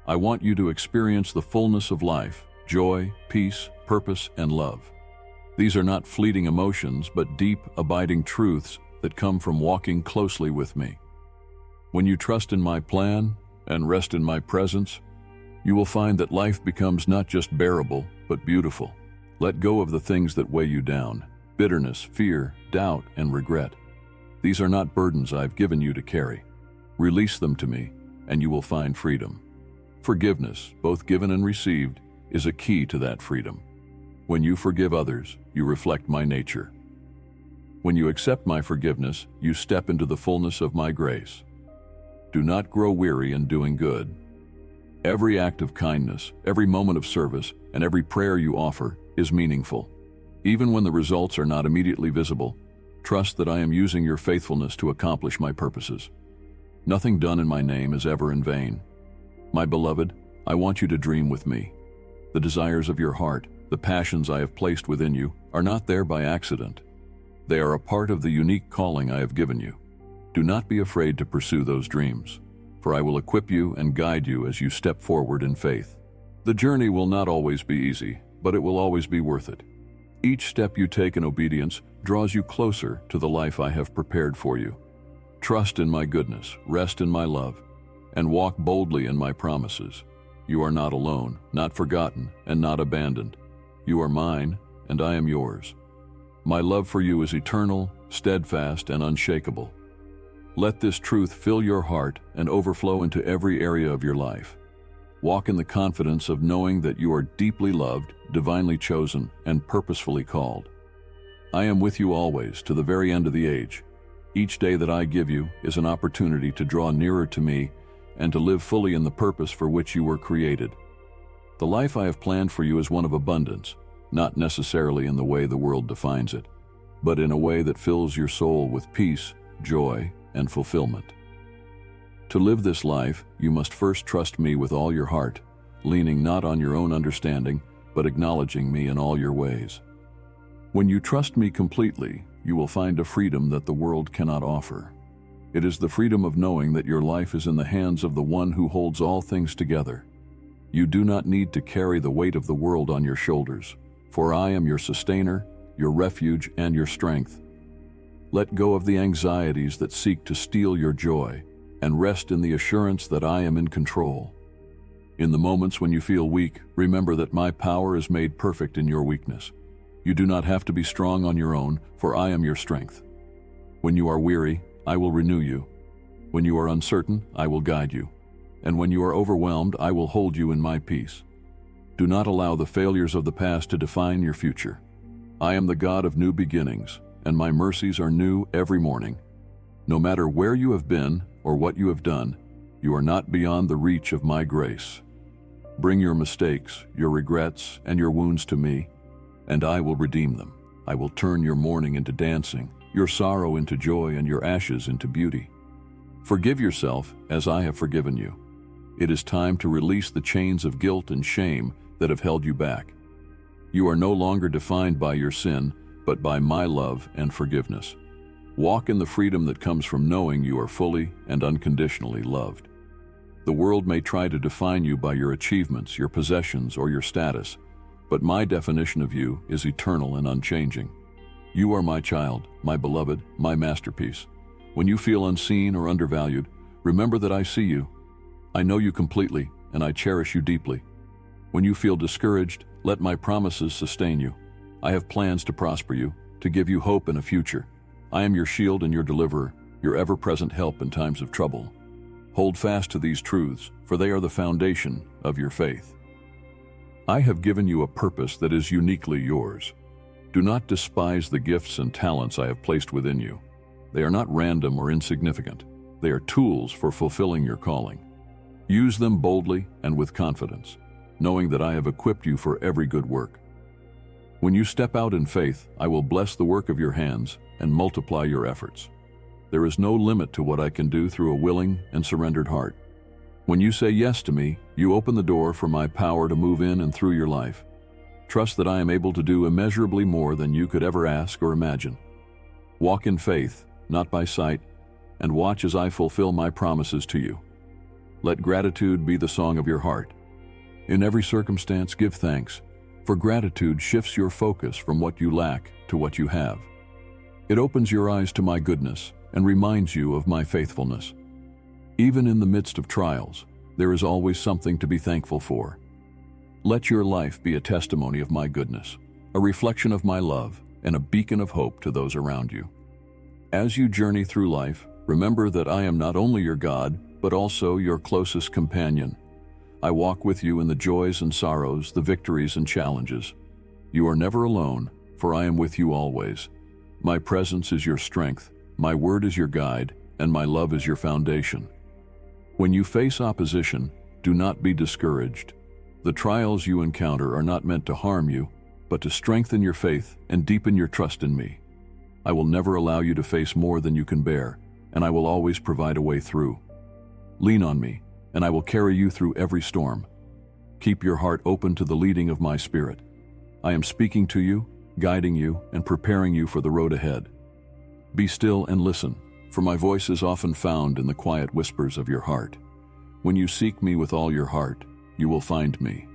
I want you to experience the fullness of life, joy, peace, purpose, and love. These are not fleeting emotions, but deep, abiding truths that come from walking closely with me. When you trust in my plan and rest in my presence, you will find that life becomes not just bearable, but beautiful. Let go of the things that weigh you down: bitterness, fear, doubt, and regret. These are not burdens I've given you to carry. Release them to me, and you will find freedom. Forgiveness, both given and received, is a key to that freedom. When you forgive others, you reflect my nature. When you accept my forgiveness, you step into the fullness of my grace. Do not grow weary in doing good. Every act of kindness, every moment of service, and every prayer you offer is meaningful. Even when the results are not immediately visible, trust that I am using your faithfulness to accomplish my purposes. Nothing done in my name is ever in vain. My beloved, I want you to dream with me. The desires of your heart, the passions I have placed within you, are not there by accident. They are a part of the unique calling I have given you. Do not be afraid to pursue those dreams, for I will equip you and guide you as you step forward in faith. The journey will not always be easy, but it will always be worth it. Each step you take in obedience draws you closer to the life I have prepared for you. Trust in my goodness, rest in my love, and walk boldly in my promises. You are not alone, not forgotten, and not abandoned. You are mine, and I am yours. My love for you is eternal, steadfast, and unshakable. Let this truth fill your heart and overflow into every area of your life. Walk in the confidence of knowing that you are deeply loved, divinely chosen, and purposefully called. I am with you always, to the very end of the age. Each day that I give you is an opportunity to draw nearer to me and to live fully in the purpose for which you were created. The life I have planned for you is one of abundance, not necessarily in the way the world defines it, but in a way that fills your soul with peace, joy, and fulfillment. To live this life, you must first trust me with all your heart, leaning not on your own understanding, but acknowledging me in all your ways. When you trust me completely, you will find a freedom that the world cannot offer. It is the freedom of knowing that your life is in the hands of the one who holds all things together. You do not need to carry the weight of the world on your shoulders, for I am your sustainer, your refuge, and your strength. Let go of the anxieties that seek to steal your joy, and rest in the assurance that I am in control. In the moments when you feel weak, remember that my power is made perfect in your weakness. You do not have to be strong on your own, for I am your strength. When you are weary, I will renew you. When you are uncertain, I will guide you. And when you are overwhelmed, I will hold you in my peace. Do not allow the failures of the past to define your future. I am the God of new beginnings, and my mercies are new every morning. No matter where you have been or what you have done, you are not beyond the reach of my grace. Bring your mistakes, your regrets, and your wounds to me, and I will redeem them. I will turn your mourning into dancing, your sorrow into joy, and your ashes into beauty. Forgive yourself as I have forgiven you. It is time to release the chains of guilt and shame that have held you back. You are no longer defined by your sin, but by my love and forgiveness. Walk in the freedom that comes from knowing you are fully and unconditionally loved. The world may try to define you by your achievements, your possessions, or your status, but my definition of you is eternal and unchanging. You are my child, my beloved, my masterpiece. When you feel unseen or undervalued, remember that I see you. I know you completely, and I cherish you deeply. When you feel discouraged, let my promises sustain you. I have plans to prosper you, to give you hope and a future. I am your shield and your deliverer, your ever-present help in times of trouble. Hold fast to these truths, for they are the foundation of your faith. I have given you a purpose that is uniquely yours. Do not despise the gifts and talents I have placed within you. They are not random or insignificant. They are tools for fulfilling your calling. Use them boldly and with confidence, knowing that I have equipped you for every good work. When you step out in faith, I will bless the work of your hands and multiply your efforts. There is no limit to what I can do through a willing and surrendered heart. When you say yes to me, you open the door for my power to move in and through your life. Trust that I am able to do immeasurably more than you could ever ask or imagine. Walk in faith, not by sight, and watch as I fulfill my promises to you. Let gratitude be the song of your heart. In every circumstance, give thanks, for gratitude shifts your focus from what you lack to what you have. It opens your eyes to my goodness and reminds you of my faithfulness. Even in the midst of trials, there is always something to be thankful for. Let your life be a testimony of my goodness, a reflection of my love, and a beacon of hope to those around you. As you journey through life, remember that I am not only your God, but also your closest companion. I walk with you in the joys and sorrows, the victories and challenges. You are never alone, for I am with you always. My presence is your strength, my word is your guide, and my love is your foundation. When you face opposition, do not be discouraged. The trials you encounter are not meant to harm you, but to strengthen your faith and deepen your trust in me. I will never allow you to face more than you can bear, and I will always provide a way through. Lean on me, and I will carry you through every storm. Keep your heart open to the leading of my Spirit. I am speaking to you, guiding you, and preparing you for the road ahead. Be still and listen, for my voice is often found in the quiet whispers of your heart. When you seek me with all your heart, you will find me.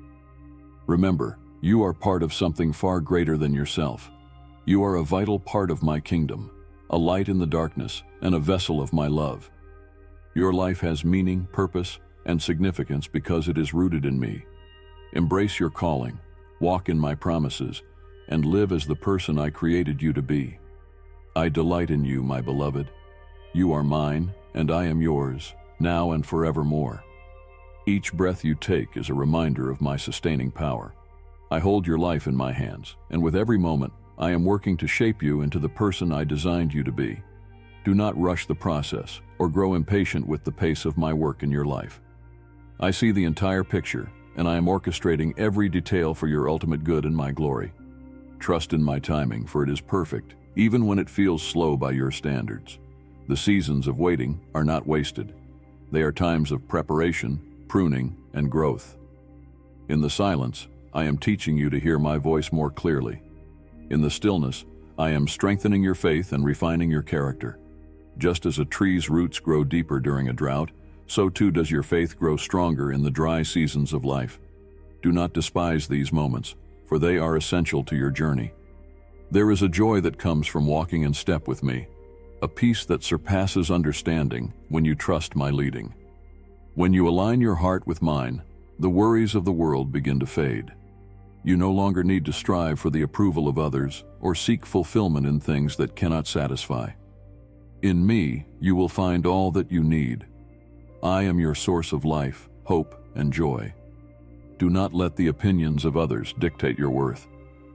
Remember, you are part of something far greater than yourself. You are a vital part of my kingdom, a light in the darkness, and a vessel of my love. Your life has meaning, purpose, and significance because it is rooted in me. Embrace your calling, walk in my promises, and live as the person I created you to be. I delight in you, my beloved. You are mine, and I am yours, now and forevermore. Each breath you take is a reminder of my sustaining power. I hold your life in my hands, and with every moment, I am working to shape you into the person I designed you to be. Do not rush the process or grow impatient with the pace of my work in your life. I see the entire picture, and I am orchestrating every detail for your ultimate good and my glory. Trust in my timing, for it is perfect, even when it feels slow by your standards. The seasons of waiting are not wasted. They are times of preparation, pruning, and growth. In the silence, I am teaching you to hear my voice more clearly. In the stillness, I am strengthening your faith and refining your character. Just as a tree's roots grow deeper during a drought, so too does your faith grow stronger in the dry seasons of life. Do not despise these moments, for they are essential to your journey. There is a joy that comes from walking in step with me, a peace that surpasses understanding when you trust my leading. When you align your heart with mine, the worries of the world begin to fade. You no longer need to strive for the approval of others or seek fulfillment in things that cannot satisfy. In me, you will find all that you need. I am your source of life, hope, and joy. Do not let the opinions of others dictate your worth.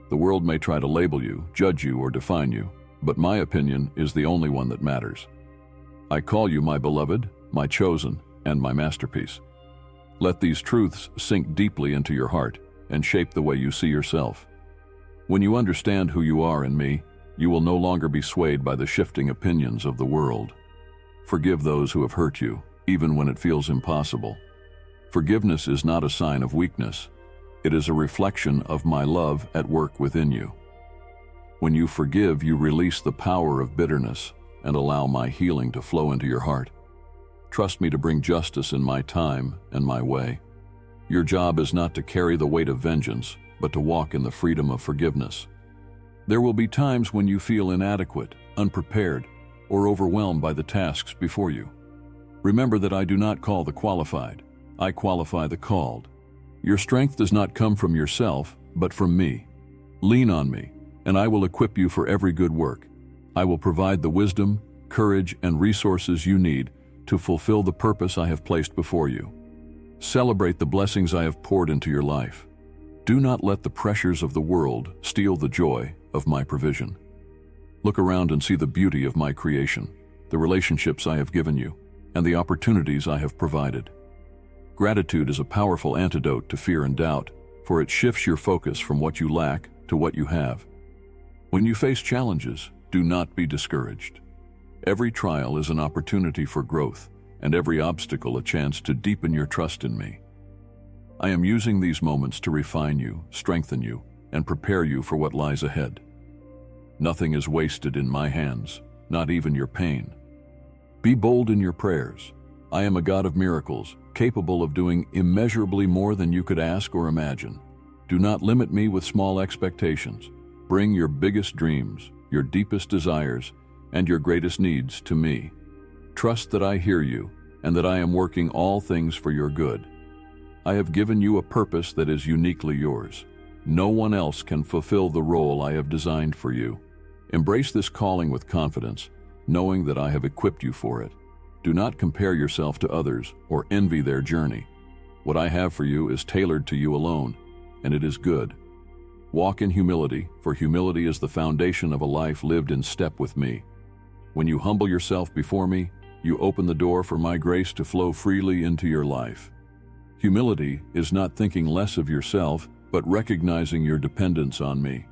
The world may try to label you, judge you, or define you, but my opinion is the only one that matters. I call you my beloved, my chosen, and my masterpiece. Let these truths sink deeply into your heart and shape the way you see yourself. When you understand who you are in me, you will no longer be swayed by the shifting opinions of the world. Forgive those who have hurt you, even when it feels impossible. Forgiveness is not a sign of weakness. It is a reflection of my love at work within you. When you forgive, you release the power of bitterness and allow my healing to flow into your heart. Trust me to bring justice in my time and my way. Your job is not to carry the weight of vengeance, but to walk in the freedom of forgiveness. There will be times when you feel inadequate, unprepared, or overwhelmed by the tasks before you. Remember that I do not call the qualified. I qualify the called. Your strength does not come from yourself, but from me. Lean on me, and I will equip you for every good work. I will provide the wisdom, courage, and resources you need to fulfill the purpose I have placed before you. Celebrate the blessings I have poured into your life. Do not let the pressures of the world steal the joy of my provision. Look around and see the beauty of my creation, the relationships I have given you, and the opportunities I have provided. Gratitude is a powerful antidote to fear and doubt, for it shifts your focus from what you lack to what you have. When you face challenges, do not be discouraged. Every trial is an opportunity for growth, and every obstacle a chance to deepen your trust in me. I am using these moments to refine you, strengthen you, and prepare you for what lies ahead. Nothing is wasted in my hands, not even your pain. Be bold in your prayers. I am a God of miracles, capable of doing immeasurably more than you could ask or imagine. Do not limit me with small expectations. Bring your biggest dreams, your deepest desires, and your greatest needs to me. Trust that I hear you and that I am working all things for your good. I have given you a purpose that is uniquely yours. No one else can fulfill the role I have designed for you. Embrace this calling with confidence, knowing that I have equipped you for it. Do not compare yourself to others or envy their journey. What I have for you is tailored to you alone, and it is good. Walk in humility, for humility is the foundation of a life lived in step with me. When you humble yourself before me, you open the door for my grace to flow freely into your life. Humility is not thinking less of yourself, but recognizing your dependence on me.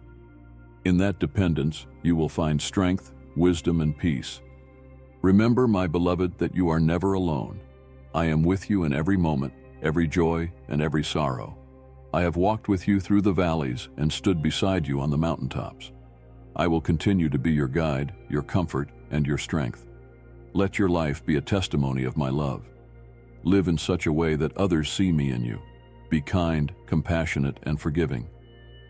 In that dependence, you will find strength, wisdom, and peace. Remember, my beloved, that you are never alone. I am with you in every moment, every joy, and every sorrow. I have walked with you through the valleys and stood beside you on the mountaintops. I will continue to be your guide, your comfort, and your strength. Let your life be a testimony of my love. Live in such a way that others see me in you. Be kind, compassionate, and forgiving.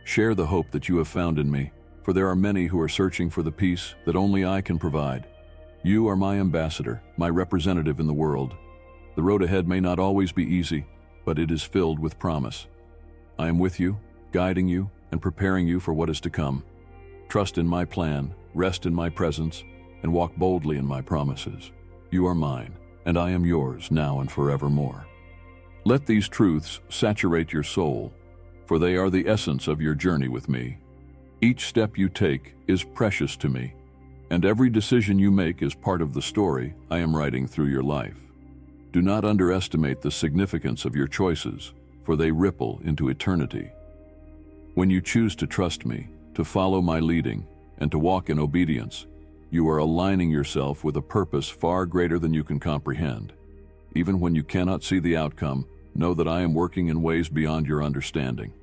Share the hope that you have found in me, for there are many who are searching for the peace that only I can provide. You are my ambassador, my representative in the world. The road ahead may not always be easy, but it is filled with promise. I am with you, guiding you, and preparing you for what is to come. Trust in my plan, rest in my presence, and walk boldly in my promises. You are mine, and I am yours now and forevermore. Let these truths saturate your soul, for they are the essence of your journey with me. Each step you take is precious to me, and every decision you make is part of the story I am writing through your life. Do not underestimate the significance of your choices, for they ripple into eternity. When you choose to trust me, to follow my leading, and to walk in obedience, you are aligning yourself with a purpose far greater than you can comprehend. Even when you cannot see the outcome, know that I am working in ways beyond your understanding.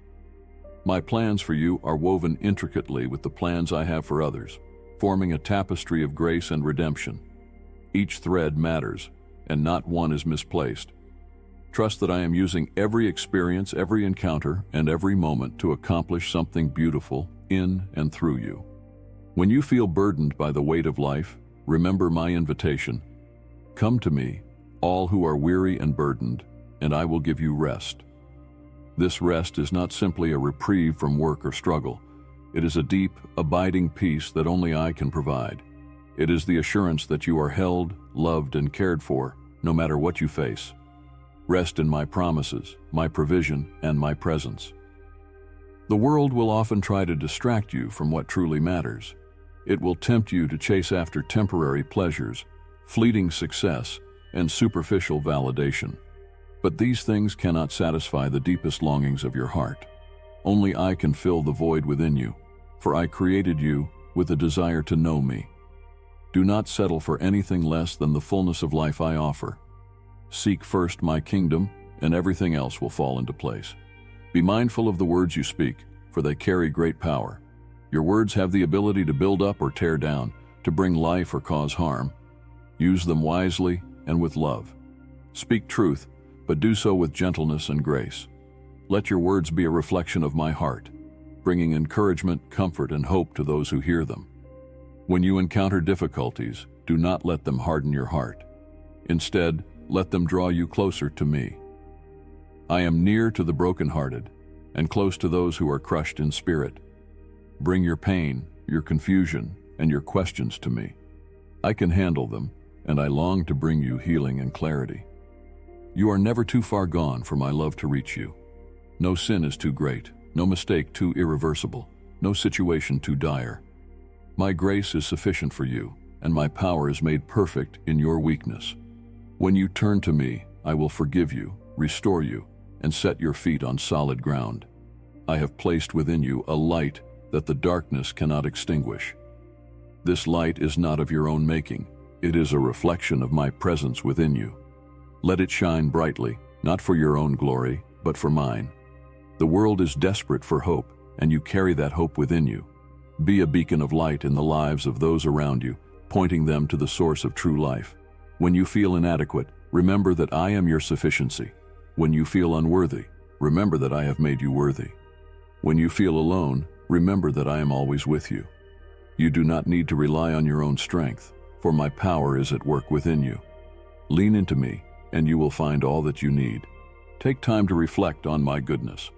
My plans for you are woven intricately with the plans I have for others, forming a tapestry of grace and redemption. Each thread matters, and not one is misplaced. Trust that I am using every experience, every encounter, and every moment to accomplish something beautiful in and through you. When you feel burdened by the weight of life, remember my invitation. Come to me, all who are weary and burdened, and I will give you rest. This rest is not simply a reprieve from work or struggle. It is a deep, abiding peace that only I can provide. It is the assurance that you are held, loved, and cared for, no matter what you face. Rest in my promises, my provision, and my presence. The world will often try to distract you from what truly matters. It will tempt you to chase after temporary pleasures, fleeting success, and superficial validation. But these things cannot satisfy the deepest longings of your heart. Only I can fill the void within you, for I created you with a desire to know me. Do not settle for anything less than the fullness of life I offer. Seek first my kingdom, and everything else will fall into place. Be mindful of the words you speak, for they carry great power. Your words have the ability to build up or tear down, to bring life or cause harm. Use them wisely and with love. Speak truth, but do so with gentleness and grace. Let your words be a reflection of my heart, bringing encouragement, comfort, and hope to those who hear them. When you encounter difficulties, do not let them harden your heart. Instead, let them draw you closer to me. I am near to the brokenhearted and close to those who are crushed in spirit. Bring your pain, your confusion, and your questions to me. I can handle them, and I long to bring you healing and clarity. You are never too far gone for my love to reach you. No sin is too great, no mistake too irreversible, no situation too dire. My grace is sufficient for you, and my power is made perfect in your weakness. When you turn to me, I will forgive you, restore you, and set your feet on solid ground. I have placed within you a light that the darkness cannot extinguish. This light is not of your own making. It is a reflection of my presence within you. Let it shine brightly, not for your own glory, but for mine. The world is desperate for hope, and you carry that hope within you. Be a beacon of light in the lives of those around you, pointing them to the source of true life. When you feel inadequate, remember that I am your sufficiency. When you feel unworthy, remember that I have made you worthy. When you feel alone, remember that I am always with you. You do not need to rely on your own strength, for my power is at work within you. Lean into me, and you will find all that you need. Take time to reflect on my goodness.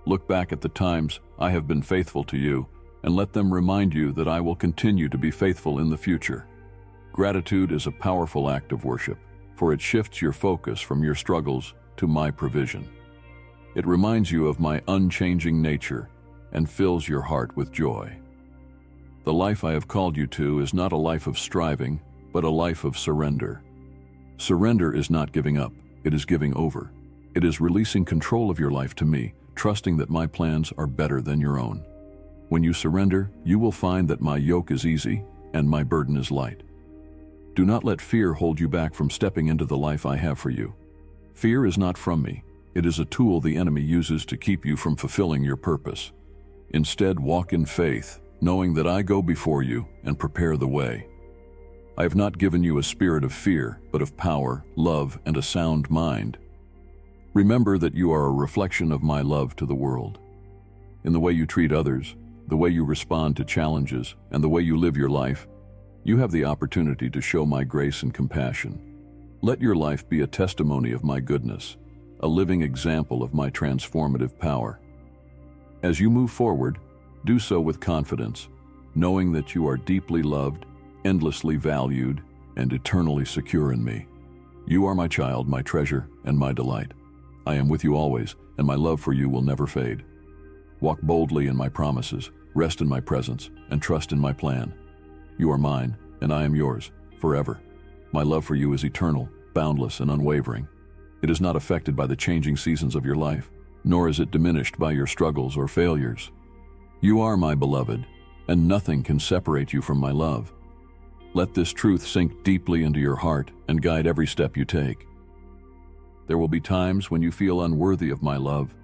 Look back at the times I have been faithful to you, and let them remind you that I will continue to be faithful in the future. Gratitude is a powerful act of worship, for it shifts your focus from your struggles to my provision. It reminds you of my unchanging nature and fills your heart with joy. The life I have called you to is not a life of striving, but a life of surrender. Surrender is not giving up, it is giving over. It is releasing control of your life to me, trusting that my plans are better than your own. When you surrender, you will find that my yoke is easy and my burden is light. Do not let fear hold you back from stepping into the life I have for you. Fear is not from me. It is a tool the enemy uses to keep you from fulfilling your purpose. Instead, walk in faith, knowing that I go before you and prepare the way. I have not given you a spirit of fear, but of power, love, and a sound mind. Remember that you are a reflection of my love to the world. In the way you treat others, the way you respond to challenges, and the way you live your life, you have the opportunity to show my grace and compassion. Let your life be a testimony of my goodness, a living example of my transformative power. As you move forward, do so with confidence, knowing that you are deeply loved, endlessly valued, and eternally secure in me. You are my child, my treasure, and my delight. I am with you always, and my love for you will never fade. Walk boldly in my promises, rest in my presence, and trust in my plan. You are mine, and I am yours, forever. My love for you is eternal, boundless, and unwavering. It is not affected by the changing seasons of your life, nor is it diminished by your struggles or failures. You are my beloved, and nothing can separate you from my love. Let this truth sink deeply into your heart and guide every step you take. There will be times when you feel unworthy of my love,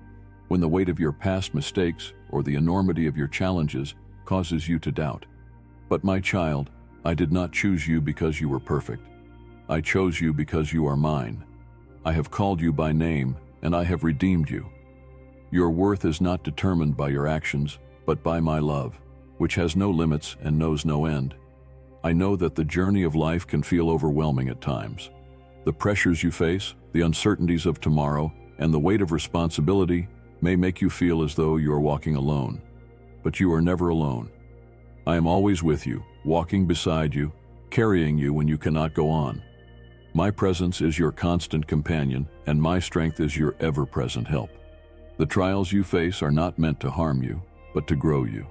when the weight of your past mistakes or the enormity of your challenges causes you to doubt. But my child, I did not choose you because you were perfect. I chose you because you are mine. I have called you by name, and I have redeemed you. Your worth is not determined by your actions, but by my love, which has no limits and knows no end. I know that the journey of life can feel overwhelming at times. The pressures you face, the uncertainties of tomorrow, and the weight of responsibility may make you feel as though you are walking alone. But you are never alone. I am always with you, walking beside you, carrying you when you cannot go on. My presence is your constant companion, and my strength is your ever-present help. The trials you face are not meant to harm you, but to grow you.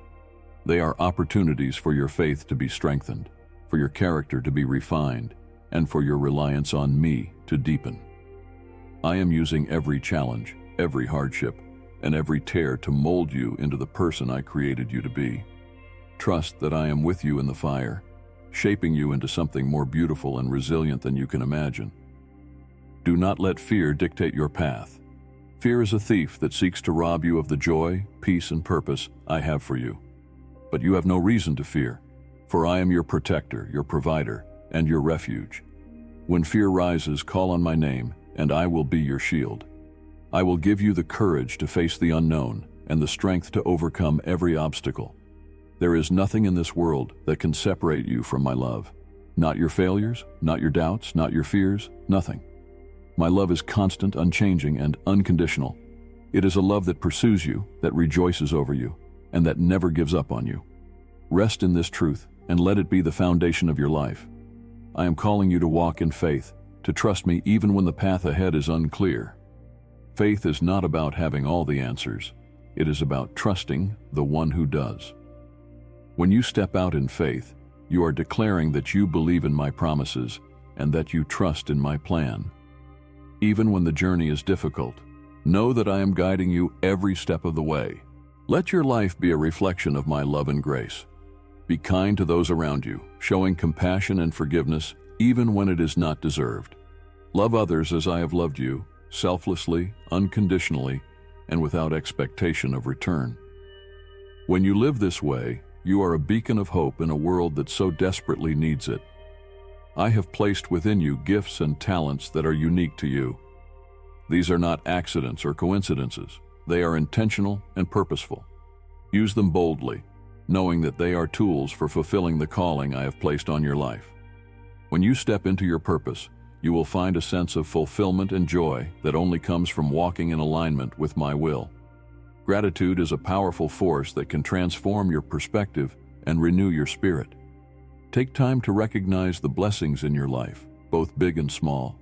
They are opportunities for your faith to be strengthened, for your character to be refined, and for your reliance on me to deepen. I am using every challenge, every hardship, and every tear to mold you into the person I created you to be. Trust that I am with you in the fire, shaping you into something more beautiful and resilient than you can imagine. Do not let fear dictate your path. Fear is a thief that seeks to rob you of the joy, peace, and purpose I have for you. But you have no reason to fear, for I am your protector, your provider, and your refuge. When fear rises, call on my name, and I will be your shield. I will give you the courage to face the unknown and the strength to overcome every obstacle. There is nothing in this world that can separate you from my love. Not your failures, not your doubts, not your fears, nothing. My love is constant, unchanging, and unconditional. It is a love that pursues you, that rejoices over you, and that never gives up on you. Rest in this truth and let it be the foundation of your life. I am calling you to walk in faith, to trust me even when the path ahead is unclear. Faith is not about having all the answers. It is about trusting the one who does. When you step out in faith, you are declaring that you believe in my promises and that you trust in my plan. Even when the journey is difficult, know that I am guiding you every step of the way. Let your life be a reflection of my love and grace. Be kind to those around you, showing compassion and forgiveness even when it is not deserved. Love others as I have loved you, selflessly, unconditionally, and without expectation of return. When you live this way, you are a beacon of hope in a world that so desperately needs it. I have placed within you gifts and talents that are unique to you. These are not accidents or coincidences. They are intentional and purposeful. Use them boldly, knowing that they are tools for fulfilling the calling I have placed on your life. When you step into your purpose, you will find a sense of fulfillment and joy that only comes from walking in alignment with my will. Gratitude is a powerful force that can transform your perspective and renew your spirit. Take time to recognize the blessings in your life, both big and small.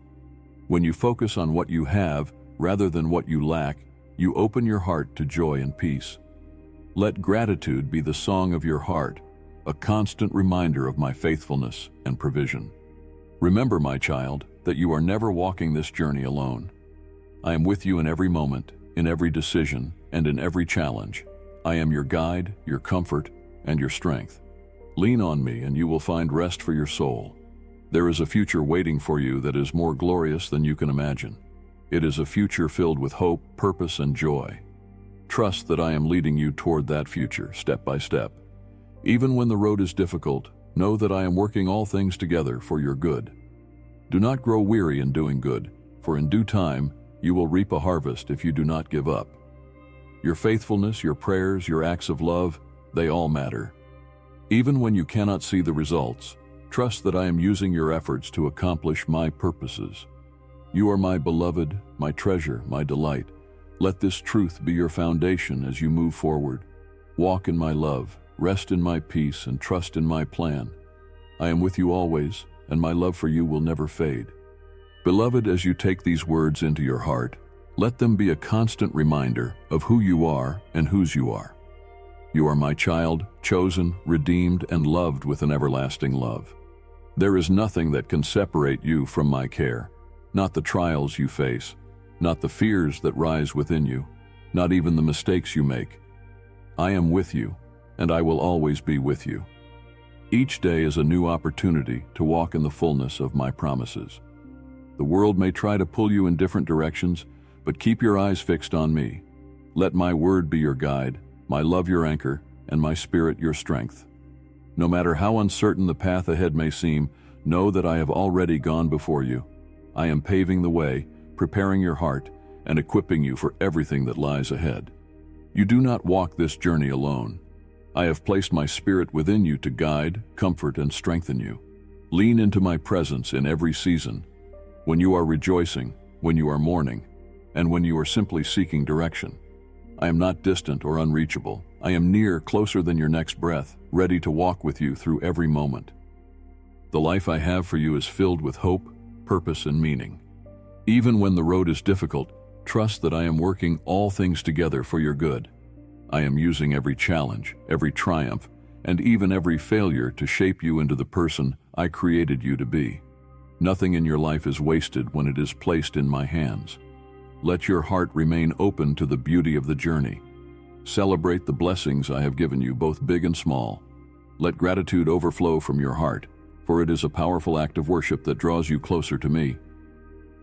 When you focus on what you have rather than what you lack, you open your heart to joy and peace. Let gratitude be the song of your heart, a constant reminder of my faithfulness and provision. Remember, my child, that you are never walking this journey alone. I am with you in every moment, in every decision, and in every challenge. I am your guide, your comfort, and your strength. Lean on me and you will find rest for your soul. There is a future waiting for you that is more glorious than you can imagine. It is a future filled with hope, purpose, and joy. Trust that I am leading you toward that future, step by step. Even when the road is difficult, know that I am working all things together for your good. Do not grow weary in doing good, for in due time you will reap a harvest if you do not give up. Your faithfulness, your prayers, your acts of love, they all matter. Even when you cannot see the results, trust that I am using your efforts to accomplish my purposes. You are my beloved, my treasure, my delight. Let this truth be your foundation as you move forward. Walk in my love, rest in my peace, and trust in my plan. I am with you always, and my love for you will never fade. Beloved, as you take these words into your heart, let them be a constant reminder of who you are and whose you are. You are my child, chosen, redeemed, and loved with an everlasting love. There is nothing that can separate you from my care, not the trials you face, not the fears that rise within you, not even the mistakes you make. I am with you, and I will always be with you. Each day is a new opportunity to walk in the fullness of my promises. The world may try to pull you in different directions, but keep your eyes fixed on me. Let my word be your guide, my love your anchor, and my spirit your strength. No matter how uncertain the path ahead may seem, know that I have already gone before you. I am paving the way, preparing your heart, and equipping you for everything that lies ahead. You do not walk this journey alone. I have placed my spirit within you to guide, comfort, and strengthen you. Lean into my presence in every season, when you are rejoicing, when you are mourning, and when you are simply seeking direction. I am not distant or unreachable. I am near, closer than your next breath, ready to walk with you through every moment. The life I have for you is filled with hope, purpose, and meaning. Even when the road is difficult, trust that I am working all things together for your good. I am using every challenge, every triumph, and even every failure to shape you into the person I created you to be. Nothing in your life is wasted when it is placed in my hands. Let your heart remain open to the beauty of the journey. Celebrate the blessings I have given you, both big and small. Let gratitude overflow from your heart, for it is a powerful act of worship that draws you closer to me.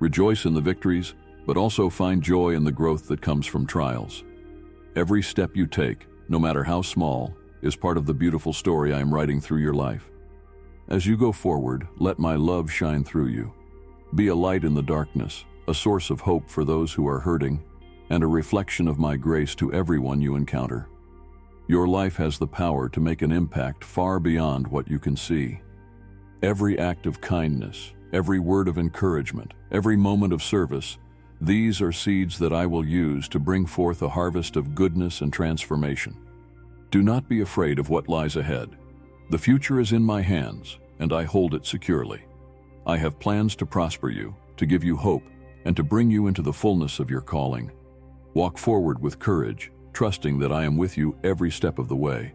Rejoice in the victories, but also find joy in the growth that comes from trials. Every step you take, no matter how small, is part of the beautiful story I am writing through your life. As you go forward, let my love shine through you. Be a light in the darkness, a source of hope for those who are hurting, and a reflection of my grace to everyone you encounter. Your life has the power to make an impact far beyond what you can see. Every act of kindness, every word of encouragement, every moment of service, these are seeds that I will use to bring forth a harvest of goodness and transformation. Do not be afraid of what lies ahead. The future is in my hands, and I hold it securely. I have plans to prosper you, to give you hope, and to bring you into the fullness of your calling. Walk forward with courage, trusting that I am with you every step of the way.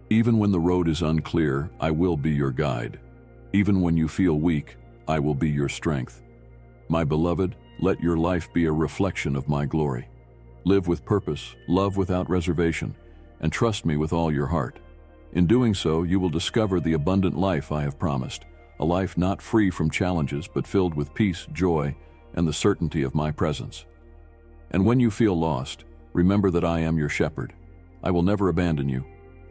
Even when the road is unclear, I will be your guide. Even when you feel weak, I will be your strength. My beloved, let your life be a reflection of my glory. Live with purpose, love without reservation, and trust me with all your heart. In doing so, you will discover the abundant life I have promised, a life not free from challenges but filled with peace, joy, and the certainty of my presence. And when you feel lost, remember that I am your shepherd. I will never abandon you.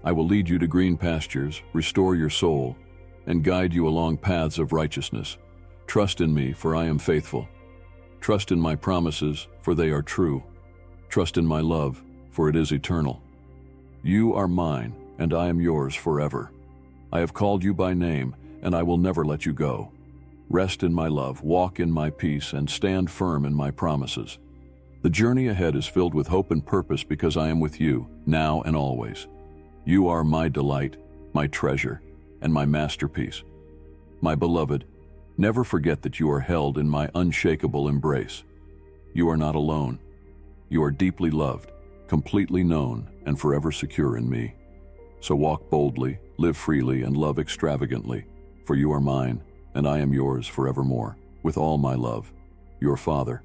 I will lead you to green pastures, restore your soul, and guide you along paths of righteousness. Trust in me, for I am faithful. Trust in my promises, for they are true. Trust in my love, for it is eternal. You are mine, and I am yours forever. I have called you by name, and I will never let you go. Rest in my love, walk in my peace, and stand firm in my promises. The journey ahead is filled with hope and purpose because I am with you, now and always. You are my delight, my treasure, and my masterpiece. My beloved, never forget that you are held in my unshakable embrace. You are not alone. You are deeply loved, completely known, and forever secure in me. So walk boldly, live freely, and love extravagantly, for you are mine, and I am yours forevermore, with all my love. Your Father.